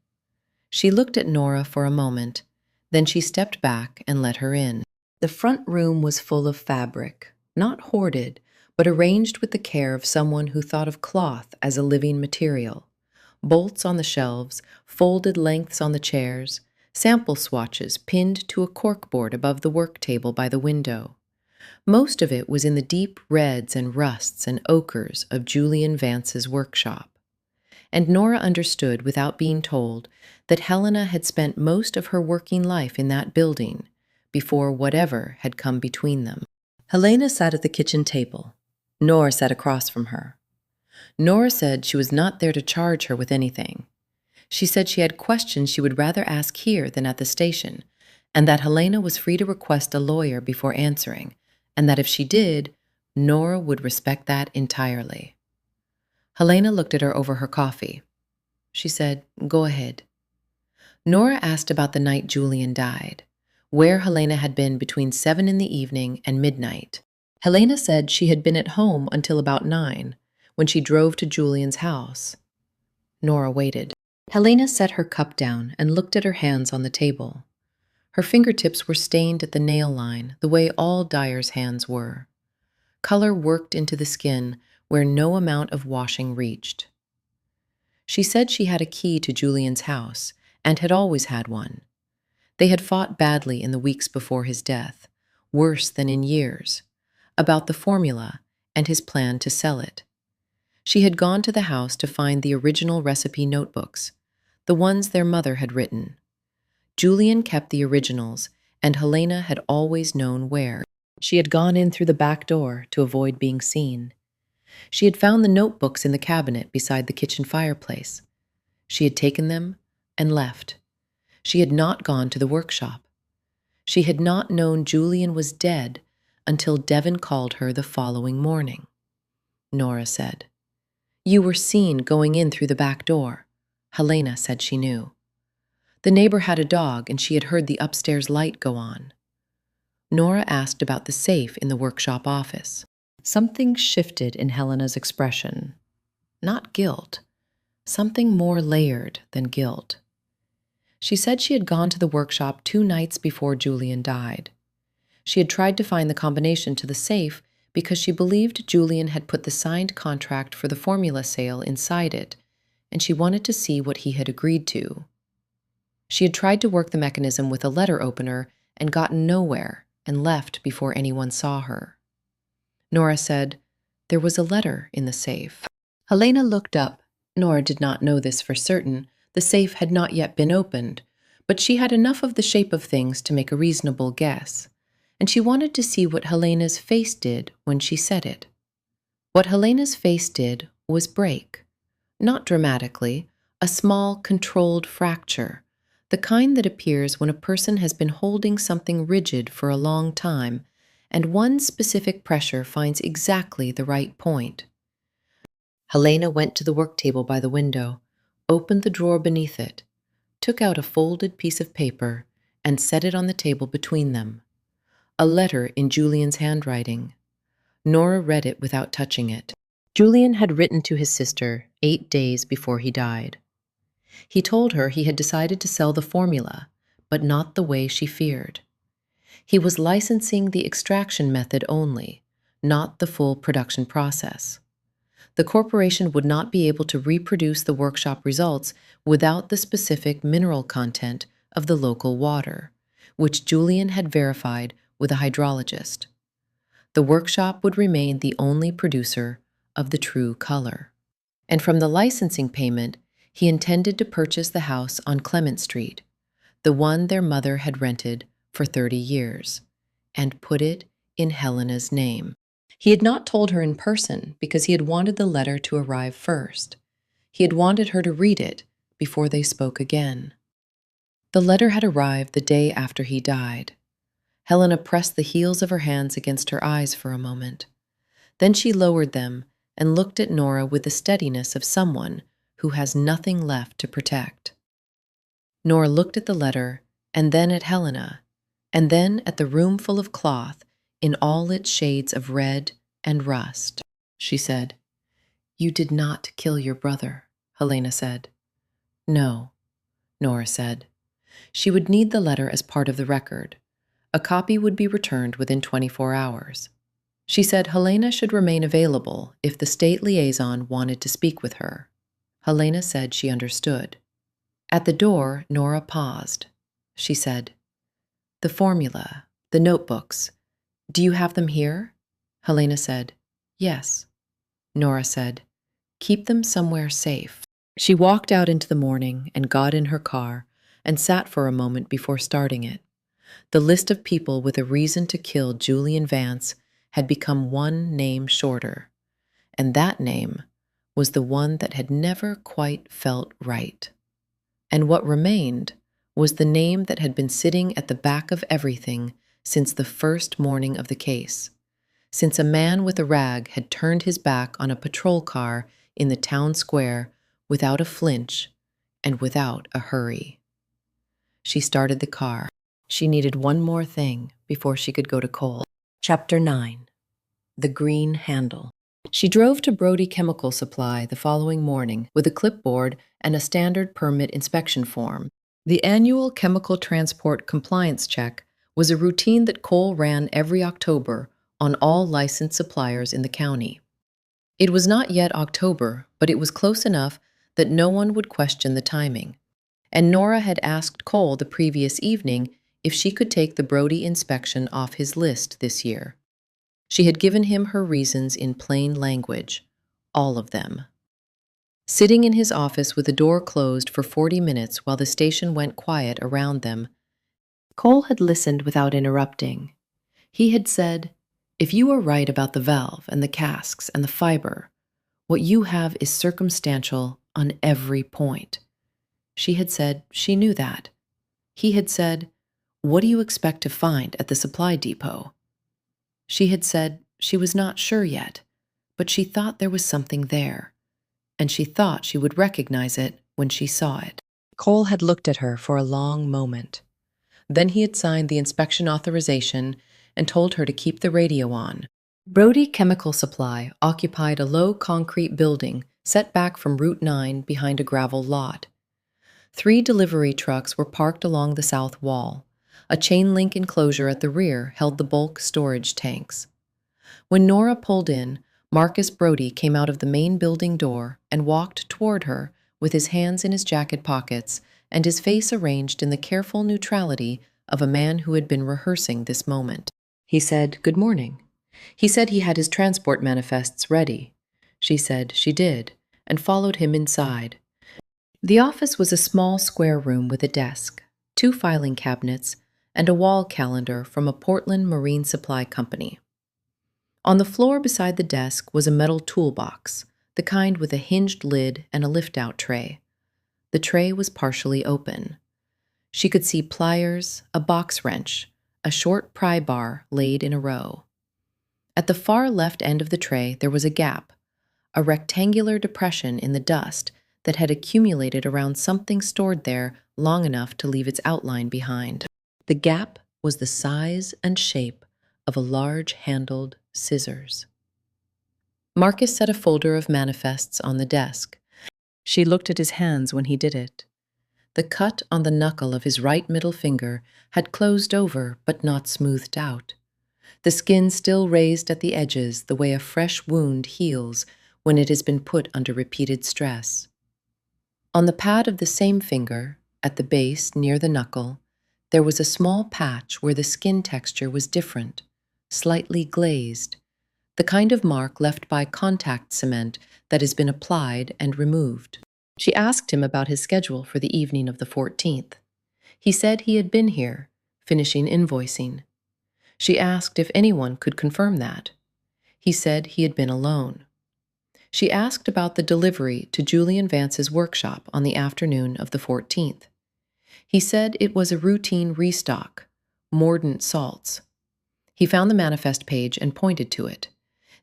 She looked at Nora for a moment, then she stepped back and let her in. The front room was full of fabric, not hoarded, but arranged with the care of someone who thought of cloth as a living material. Bolts on the shelves, folded lengths on the chairs, sample swatches pinned to a corkboard above the work table by the window. Most of it was in the deep reds and rusts and ochres of Julian Vance's workshop. And Nora understood, without being told, that Helena had spent most of her working life in that building before whatever had come between them. Helena sat at the kitchen table. Nora sat across from her. Nora said she was not there to charge her with anything. She said she had questions she would rather ask here than at the station, and that Helena was free to request a lawyer before answering, and that if she did, Nora would respect that entirely. Helena looked at her over her coffee. She said, "Go ahead." Nora asked about the night Julian died, where Helena had been between 7 in the evening and midnight. Helena said she had been at home until about 9, when she drove to Julian's house. Nora waited. Helena set her cup down and looked at her hands on the table. Her fingertips were stained at the nail line, the way all dyers' hands were. Color worked into the skin where no amount of washing reached. She said she had a key to Julian's house, and had always had one. They had fought badly in the weeks before his death, worse than in years, about the formula and his plan to sell it. She had gone to the house to find the original recipe notebooks, the ones their mother had written. Julian kept the originals, and Helena had always known where. She had gone in through the back door to avoid being seen. She had found the notebooks in the cabinet beside the kitchen fireplace. She had taken them and left. She had not gone to the workshop. She had not known Julian was dead until Devon called her the following morning. Nora said, "You were seen going in through the back door." Helena said she knew. The neighbor had a dog, and she had heard the upstairs light go on. Nora asked about the safe in the workshop office. Something shifted in Helena's expression. Not guilt. Something more layered than guilt. She said she had gone to the workshop 2 nights before Julian died. She had tried to find the combination to the safe because she believed Julian had put the signed contract for the formula sale inside it, and she wanted to see what he had agreed to. She had tried to work the mechanism with a letter opener and gotten nowhere and left before anyone saw her. Nora said, "There was a letter in the safe." Helena looked up. Nora did not know this for certain. The safe had not yet been opened, but she had enough of the shape of things to make a reasonable guess, and she wanted to see what Helena's face did when she said it. What Helena's face did was break. Not dramatically, a small, controlled fracture, the kind that appears when a person has been holding something rigid for a long time, and one specific pressure finds exactly the right point. Helena went to the work table by the window, opened the drawer beneath it, took out a folded piece of paper, and set it on the table between them. A letter in Julian's handwriting. Nora read it without touching it. Julian had written to his sister 8 days before he died. He told her he had decided to sell the formula, but not the way she feared. He was licensing the extraction method only, not the full production process. The corporation would not be able to reproduce the workshop results without the specific mineral content of the local water, which Julian had verified with a hydrologist. The workshop would remain the only producer of the true color. And from the licensing payment, he intended to purchase the house on Clement Street, the one their mother had rented for 30 years, and put it in Helena's name. He had not told her in person because he had wanted the letter to arrive first. He had wanted her to read it before they spoke again. The letter had arrived the day after he died. Helena pressed the heels of her hands against her eyes for a moment. Then she lowered them and looked at Nora with the steadiness of someone who has nothing left to protect. Nora looked at the letter, and then at Helena, and then at the room full of cloth in all its shades of red and rust. She said, "You did not kill your brother," Helena said. "No," Nora said. She would need the letter as part of the record. A copy would be returned within 24 hours. She said Helena should remain available if the state liaison wanted to speak with her. Helena said she understood. At the door, Nora paused. She said, "The formula, the notebooks, do you have them here?" Helena said, "Yes." Nora said, "Keep them somewhere safe." She walked out into the morning and got in her car and sat for a moment before starting it. The list of people with a reason to kill Julian Vance had become one name shorter, and that name was the one that had never quite felt right. And what remained was the name that had been sitting at the back of everything since the first morning of the case, since a man with a rag had turned his back on a patrol car in the town square without a flinch and without a hurry. She started the car. She needed one more thing before she could go to Cole. Chapter 9. The Green Handle. She drove to Brody Chemical Supply the following morning with a clipboard and a standard permit inspection form. The annual chemical transport compliance check was a routine that Cole ran every October on all licensed suppliers in the county. It was not yet October, but it was close enough that no one would question the timing. And Nora had asked Cole the previous evening if she could take the Brody inspection off his list this year. She had given him her reasons in plain language, all of them. Sitting in his office with the door closed for 40 minutes while the station went quiet around them, Cole had listened without interrupting. He had said, "If you are right about the valve and the casks and the fiber, what you have is circumstantial on every point." She had said she knew that. He had said, "What do you expect to find at the supply depot?" She had said she was not sure yet, but she thought there was something there, and she thought she would recognize it when she saw it. Cole had looked at her for a long moment. Then he had signed the inspection authorization and told her to keep the radio on. Brody Chemical Supply occupied a low concrete building set back from Route 9 behind a gravel lot. 3 delivery trucks were parked along the south wall. A chain-link enclosure at the rear held the bulk storage tanks. When Nora pulled in, Marcus Brody came out of the main building door and walked toward her with his hands in his jacket pockets and his face arranged in the careful neutrality of a man who had been rehearsing this moment. He said, "Good morning." He said he had his transport manifests ready. She said she did, and followed him inside. The office was a small square room with a desk, 2 filing cabinets, and a wall calendar from a Portland marine supply company. On the floor beside the desk was a metal toolbox, the kind with a hinged lid and a lift-out tray. The tray was partially open. She could see pliers, a box wrench, a short pry bar laid in a row. At the far left end of the tray there was a gap, a rectangular depression in the dust that had accumulated around something stored there long enough to leave its outline behind. The gap was the size and shape of a large-handled scissors. Marcus set a folder of manifests on the desk. She looked at his hands when he did it. The cut on the knuckle of his right middle finger had closed over but not smoothed out. The skin still raised at the edges the way a fresh wound heals when it has been put under repeated stress. On the pad of the same finger, at the base near the knuckle, there was a small patch where the skin texture was different, slightly glazed, the kind of mark left by contact cement that has been applied and removed. She asked him about his schedule for the evening of the 14th. He said he had been here, finishing invoicing. She asked if anyone could confirm that. He said he had been alone. She asked about the delivery to Julian Vance's workshop on the afternoon of the 14th. He said it was a routine restock, mordant salts. He found the manifest page and pointed to it.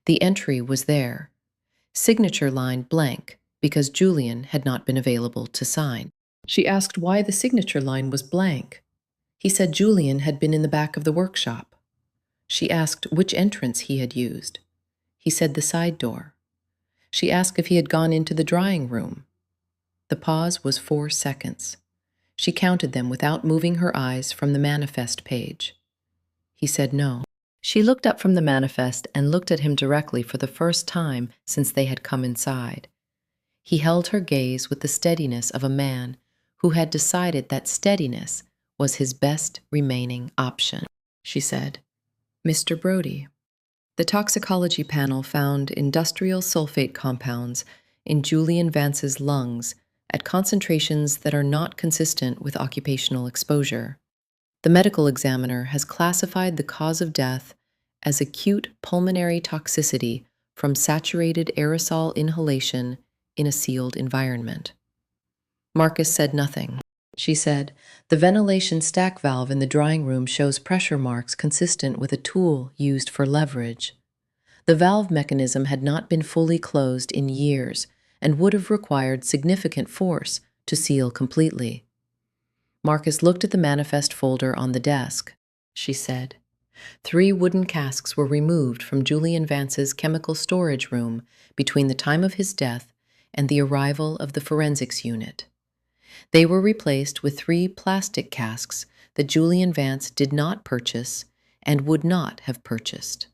The entry was there. Signature line blank, because Julian had not been available to sign. She asked why the signature line was blank. He said Julian had been in the back of the workshop. She asked which entrance he had used. He said the side door. She asked if he had gone into the drying room. The pause was 4 seconds. She counted them without moving her eyes from the manifest page. He said no. She looked up from the manifest and looked at him directly for the first time since they had come inside. He held her gaze with the steadiness of a man who had decided that steadiness was his best remaining option. She said, "Mr. Brody, the toxicology panel found industrial sulfate compounds in Julian Vance's lungs at concentrations that are not consistent with occupational exposure. The medical examiner has classified the cause of death as acute pulmonary toxicity from saturated aerosol inhalation in a sealed environment." Marcus said nothing. She said, "The ventilation stack valve in the drying room shows pressure marks consistent with a tool used for leverage. The valve mechanism had not been fully closed in years and would have required significant force to seal completely." Marcus looked at the manifest folder on the desk. She said, 3 wooden casks were removed from Julian Vance's chemical storage room between the time of his death and the arrival of the forensics unit. They were replaced with 3 plastic casks that Julian Vance did not purchase and would not have purchased.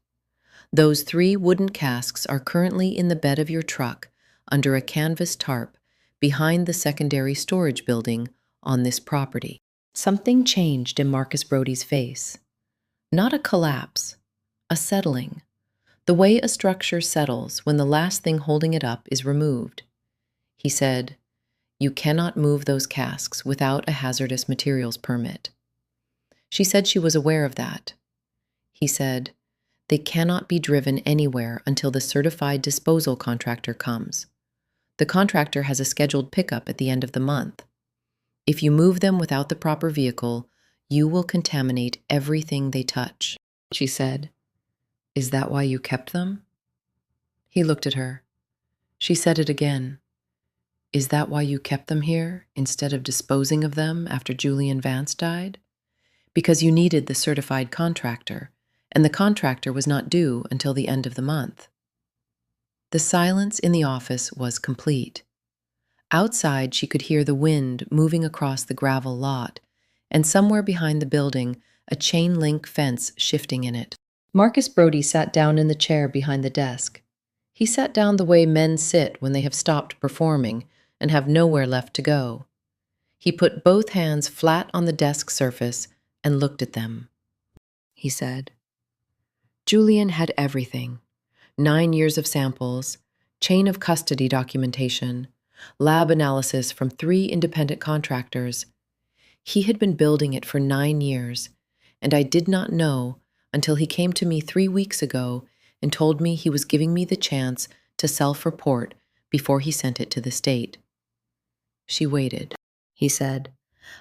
Those 3 wooden casks are currently in the bed of your truck under a canvas tarp behind the secondary storage building on this property. Something changed in Marcus Brody's face. Not a collapse, a settling. The way a structure settles when the last thing holding it up is removed. He said, "You cannot move those casks without a hazardous materials permit." She said she was aware of that. He said, "They cannot be driven anywhere until the certified disposal contractor comes. The contractor has a scheduled pickup at the end of the month. If you move them without the proper vehicle, you will contaminate everything they touch." She said, "Is that why you kept them?" He looked at her. She said it again. "Is that why you kept them here instead of disposing of them after Julian Vance died? Because you needed the certified contractor, and the contractor was not due until the end of the month." The silence in the office was complete. Outside, she could hear the wind moving across the gravel lot, and somewhere behind the building, a chain-link fence shifting in it. Marcus Brody sat down in the chair behind the desk. He sat down the way men sit when they have stopped performing and have nowhere left to go. He put both hands flat on the desk surface and looked at them. He said, "Julian had everything. 9 years of samples, chain of custody documentation, lab analysis from 3 independent contractors. He had been building it for 9 years, and I did not know until he came to me 3 weeks ago and told me he was giving me the chance to self-report before he sent it to the state." She waited. He said,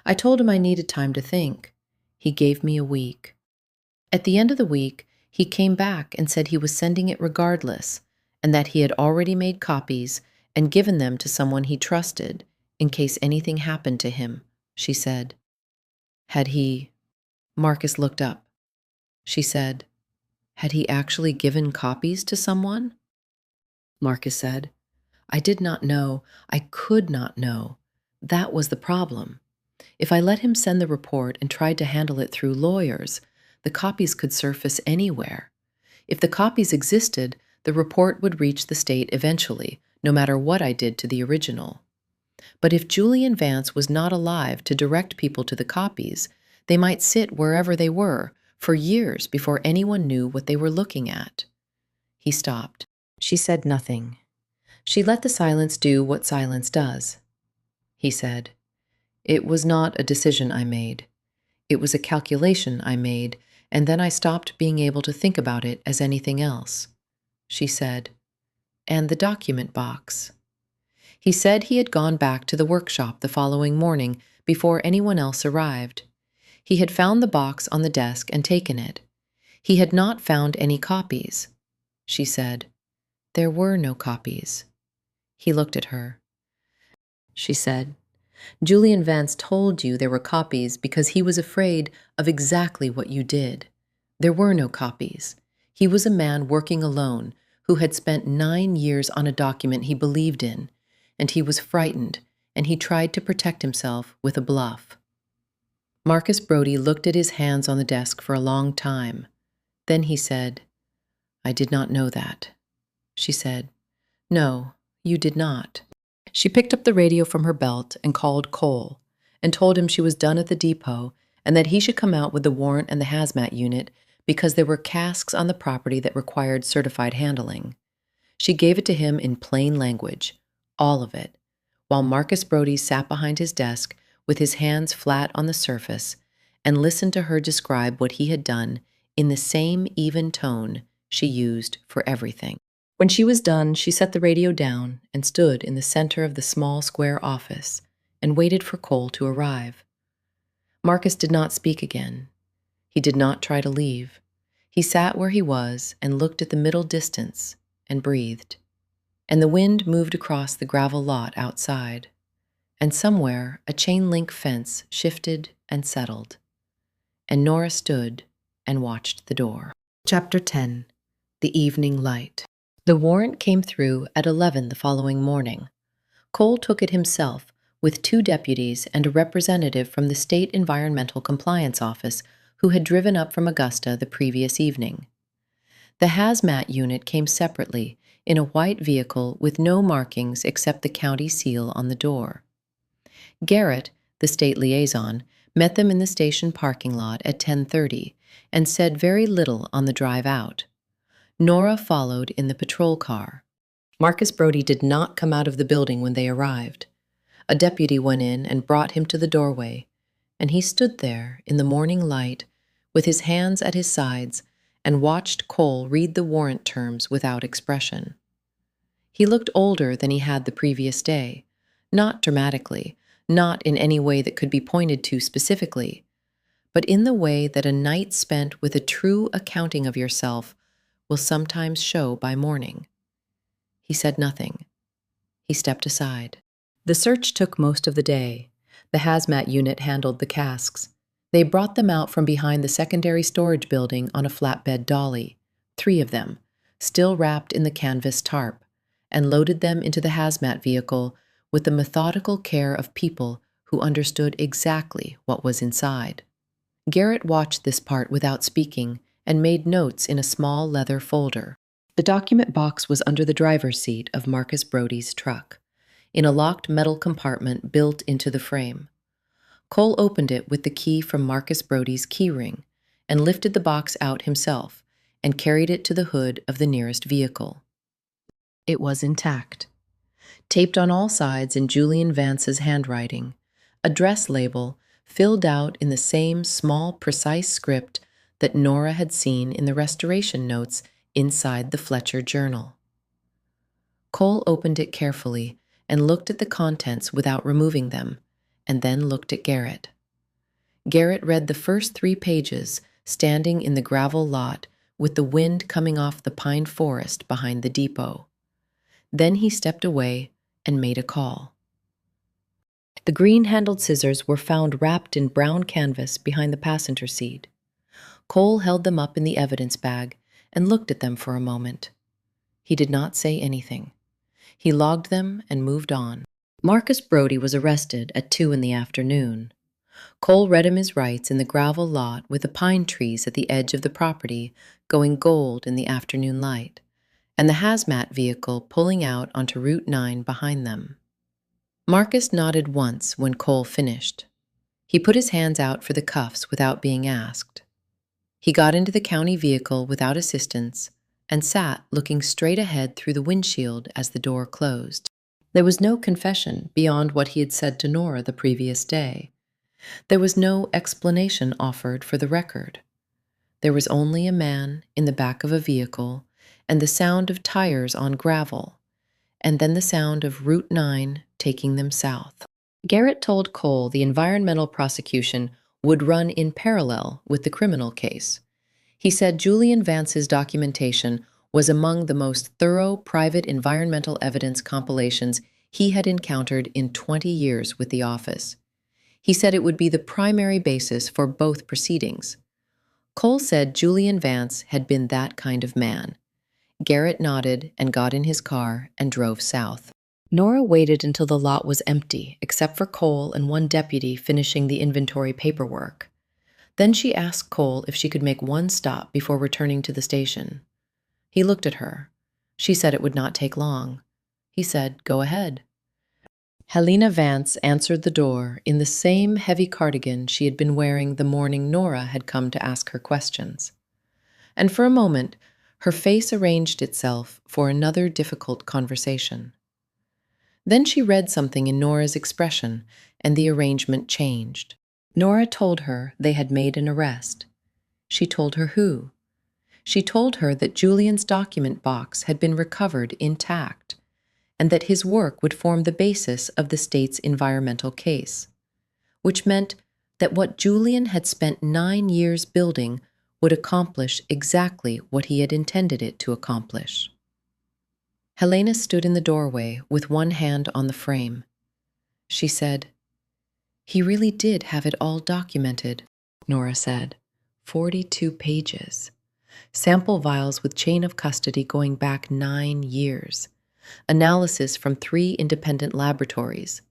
"I told him I needed time to think. He gave me a week. At the end of the week, he came back and said he was sending it regardless, and that he had already made copies and given them to someone he trusted in case anything happened to him," she said. "Had he—" Marcus looked up. She said, "Had he actually given copies to someone?" Marcus said, "I did not know. I could not know. That was the problem. If I let him send the report and tried to handle it through lawyers, the copies could surface anywhere. If the copies existed, the report would reach the state eventually, no matter what I did to the original. But if Julian Vance was not alive to direct people to the copies, they might sit wherever they were for years before anyone knew what they were looking at." He stopped. She said nothing. She let the silence do what silence does. He said, "It was not a decision I made. It was a calculation I made, and then I stopped being able to think about it as anything else." She said, "And the document box?" He said he had gone back to the workshop the following morning before anyone else arrived. He had found the box on the desk and taken it. He had not found any copies. She said, "There were no copies." He looked at her. She said, "Julian Vance told you there were copies because he was afraid of exactly what you did. There were no copies. He was a man working alone who had spent 9 years on a document he believed in, and he was frightened, and he tried to protect himself with a bluff." Marcus Brody looked at his hands on the desk for a long time. Then he said, "I did not know that." She said, "No, you did not." She picked up the radio from her belt and called Cole and told him she was done at the depot and that he should come out with the warrant and the hazmat unit because there were casks on the property that required certified handling. She gave it to him in plain language, all of it, while Marcus Brody sat behind his desk with his hands flat on the surface and listened to her describe what he had done in the same even tone she used for everything. When she was done, she set the radio down and stood in the center of the small square office and waited for Cole to arrive. Marcus did not speak again. He did not try to leave. He sat where he was and looked at the middle distance and breathed. And the wind moved across the gravel lot outside. And somewhere a chain-link fence shifted and settled. And Nora stood and watched the door. Chapter 10. The Evening Light. The warrant came through at 11 the following morning. Cole took it himself with 2 deputies and a representative from the State Environmental Compliance Office who had driven up from Augusta the previous evening. The hazmat unit came separately in a white vehicle with no markings except the county seal on the door. Garrett, the state liaison, met them in the station parking lot at 10:30 and said very little on the drive out. Nora followed in the patrol car. Marcus Brody did not come out of the building when they arrived. A deputy went in and brought him to the doorway, and he stood there in the morning light with his hands at his sides and watched Cole read the warrant terms without expression. He looked older than he had the previous day, not dramatically, not in any way that could be pointed to specifically, but in the way that a night spent with a true accounting of yourself will sometimes show by morning. He said nothing. He stepped aside. The search took most of the day. The hazmat unit handled the casks. They brought them out from behind the secondary storage building on a flatbed dolly, 3 of them, still wrapped in the canvas tarp, and loaded them into the hazmat vehicle with the methodical care of people who understood exactly what was inside. Garrett watched this part without speaking and made notes in a small leather folder. The document box was under the driver's seat of Marcus Brody's truck, in a locked metal compartment built into the frame. Cole opened it with the key from Marcus Brody's keyring and lifted the box out himself and carried it to the hood of the nearest vehicle. It was intact. Taped on all sides in Julian Vance's handwriting, a dress label filled out in the same small, precise script that Nora had seen in the restoration notes inside the Fletcher journal. Cole opened it carefully and looked at the contents without removing them, and then looked at Garrett. Garrett read the first 3 pages, standing in the gravel lot with the wind coming off the pine forest behind the depot. Then he stepped away and made a call. The green-handled scissors were found wrapped in brown canvas behind the passenger seat. Cole held them up in the evidence bag and looked at them for a moment. He did not say anything. He logged them and moved on. Marcus Brody was arrested at 2 in the afternoon. Cole read him his rights in the gravel lot with the pine trees at the edge of the property going gold in the afternoon light, and the hazmat vehicle pulling out onto Route 9 behind them. Marcus nodded once when Cole finished. He put his hands out for the cuffs without being asked. He got into the county vehicle without assistance and sat looking straight ahead through the windshield as the door closed. There was no confession beyond what he had said to Nora the previous day. There was no explanation offered for the record. There was only a man in the back of a vehicle and the sound of tires on gravel, and then the sound of Route 9 taking them south. Garrett told Cole the environmental prosecution would run in parallel with the criminal case. He said Julian Vance's documentation was among the most thorough private environmental evidence compilations he had encountered in 20 years with the office. He said it would be the primary basis for both proceedings. Cole said Julian Vance had been that kind of man. Garrett nodded and got in his car and drove south. Nora waited until the lot was empty, except for Cole and 1 deputy finishing the inventory paperwork. Then she asked Cole if she could make one stop before returning to the station. He looked at her. She said it would not take long. He said, "Go ahead." Helena Vance answered the door in the same heavy cardigan she had been wearing the morning Nora had come to ask her questions. And for a moment, her face arranged itself for another difficult conversation. Then she read something in Nora's expression, and the arrangement changed. Nora told her they had made an arrest. She told her who. She told her that Julian's document box had been recovered intact, and that his work would form the basis of the state's environmental case, which meant that what Julian had spent 9 years building would accomplish exactly what he had intended it to accomplish. Helena stood in the doorway with one hand on the frame. She said, "He really did have it all documented," Nora said. 42 pages. Sample vials with chain of custody going back 9 years. Analysis from 3 independent laboratories.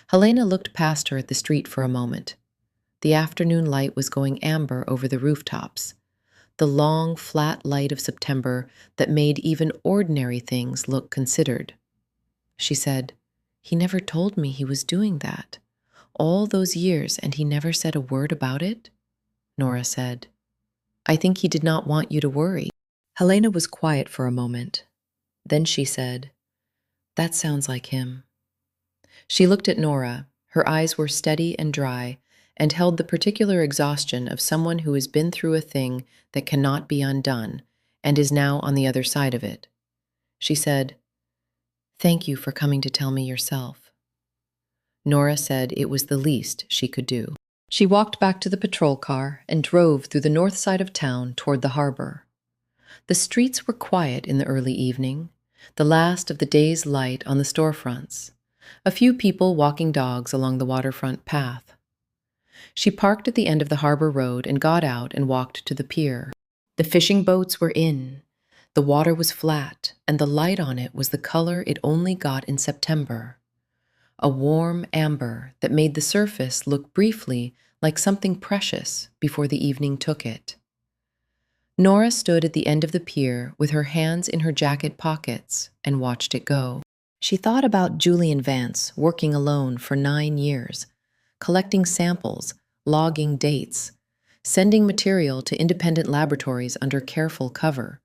Helena looked past her at the street for a moment. The afternoon light was going amber over the rooftops. The long, flat light of September that made even ordinary things look considered. She said, "He never told me he was doing that. All those years, and he never said a word about it?" Nora said, "I think he did not want you to worry." Helena was quiet for a moment. Then she said, "That sounds like him." She looked at Nora. Her eyes were steady and dry, and held the particular exhaustion of someone who has been through a thing that cannot be undone and is now on the other side of it. She said, "Thank you for coming to tell me yourself." Nora said it was the least she could do. She walked back to the patrol car and drove through the north side of town toward the harbor. The streets were quiet in the early evening, the last of the day's light on the storefronts, a few people walking dogs along the waterfront path. She parked at the end of the harbor road and got out and walked to the pier. The fishing boats were in. The water was flat, and the light on it was the color it only got in September. A warm amber that made the surface look briefly like something precious before the evening took it. Nora stood at the end of the pier with her hands in her jacket pockets and watched it go. She thought about Julian Vance working alone for 9 years, collecting samples, logging dates, sending material to independent laboratories under careful cover,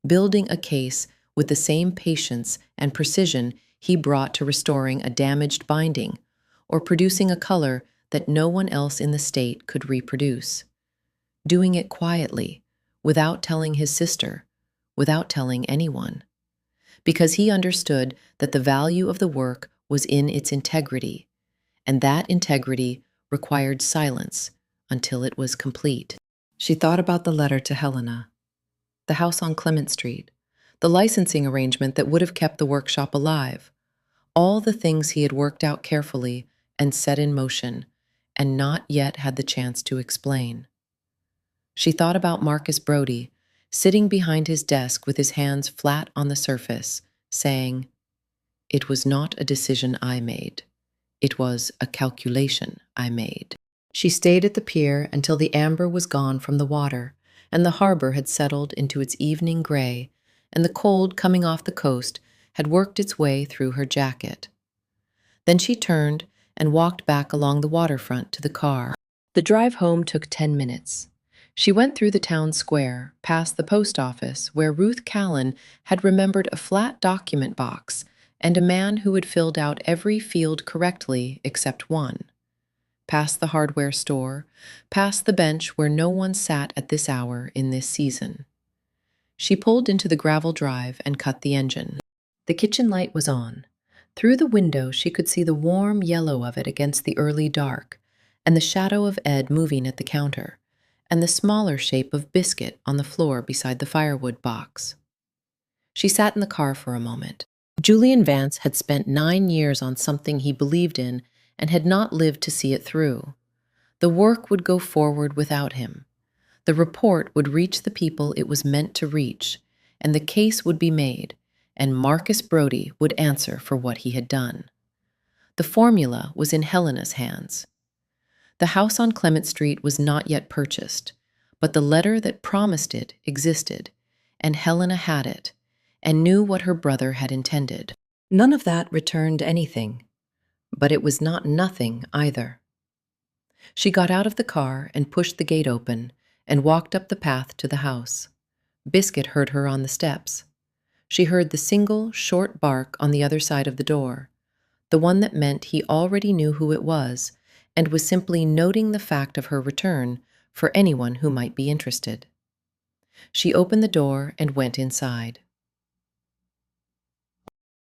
building a case with the same patience and precision he brought to restoring a damaged binding or producing a color that no one else in the state could reproduce. Doing it quietly, without telling his sister, without telling anyone, because he understood that the value of the work was in its integrity, and that integrity required silence until it was complete. She thought about the letter to Helena, the house on Clement Street, the licensing arrangement that would have kept the workshop alive, all the things he had worked out carefully and set in motion, and not yet had the chance to explain. She thought about Marcus Brody, sitting behind his desk with his hands flat on the surface, saying, "It was not a decision I made. It was a calculation I made." She stayed at the pier until the amber was gone from the water, and the harbor had settled into its evening gray, and the cold coming off the coast had worked its way through her jacket. Then she turned and walked back along the waterfront to the car. The drive home took 10 minutes. She went through the town square, past the post office, where Ruth Callan had remembered a flat document box and a man who had filled out every field correctly except one. Past the hardware store, past the bench where no one sat at this hour in this season. She pulled into the gravel drive and cut the engine. The kitchen light was on. Through the window she could see the warm yellow of it against the early dark, and the shadow of Ed moving at the counter, and the smaller shape of Biscuit on the floor beside the firewood box. She sat in the car for a moment. Julian Vance had spent 9 years on something he believed in and had not lived to see it through. The work would go forward without him. The report would reach the people it was meant to reach, and the case would be made, and Marcus Brody would answer for what he had done. The formula was in Helena's hands. The house on Clement Street was not yet purchased, but the letter that promised it existed, and Helena had it, and knew what her brother had intended. None of that returned anything, but it was not nothing either. She got out of the car and pushed the gate open and walked up the path to the house. Biscuit heard her on the steps. She heard the single, short bark on the other side of the door, the one that meant he already knew who it was and was simply noting the fact of her return for anyone who might be interested. She opened the door and went inside.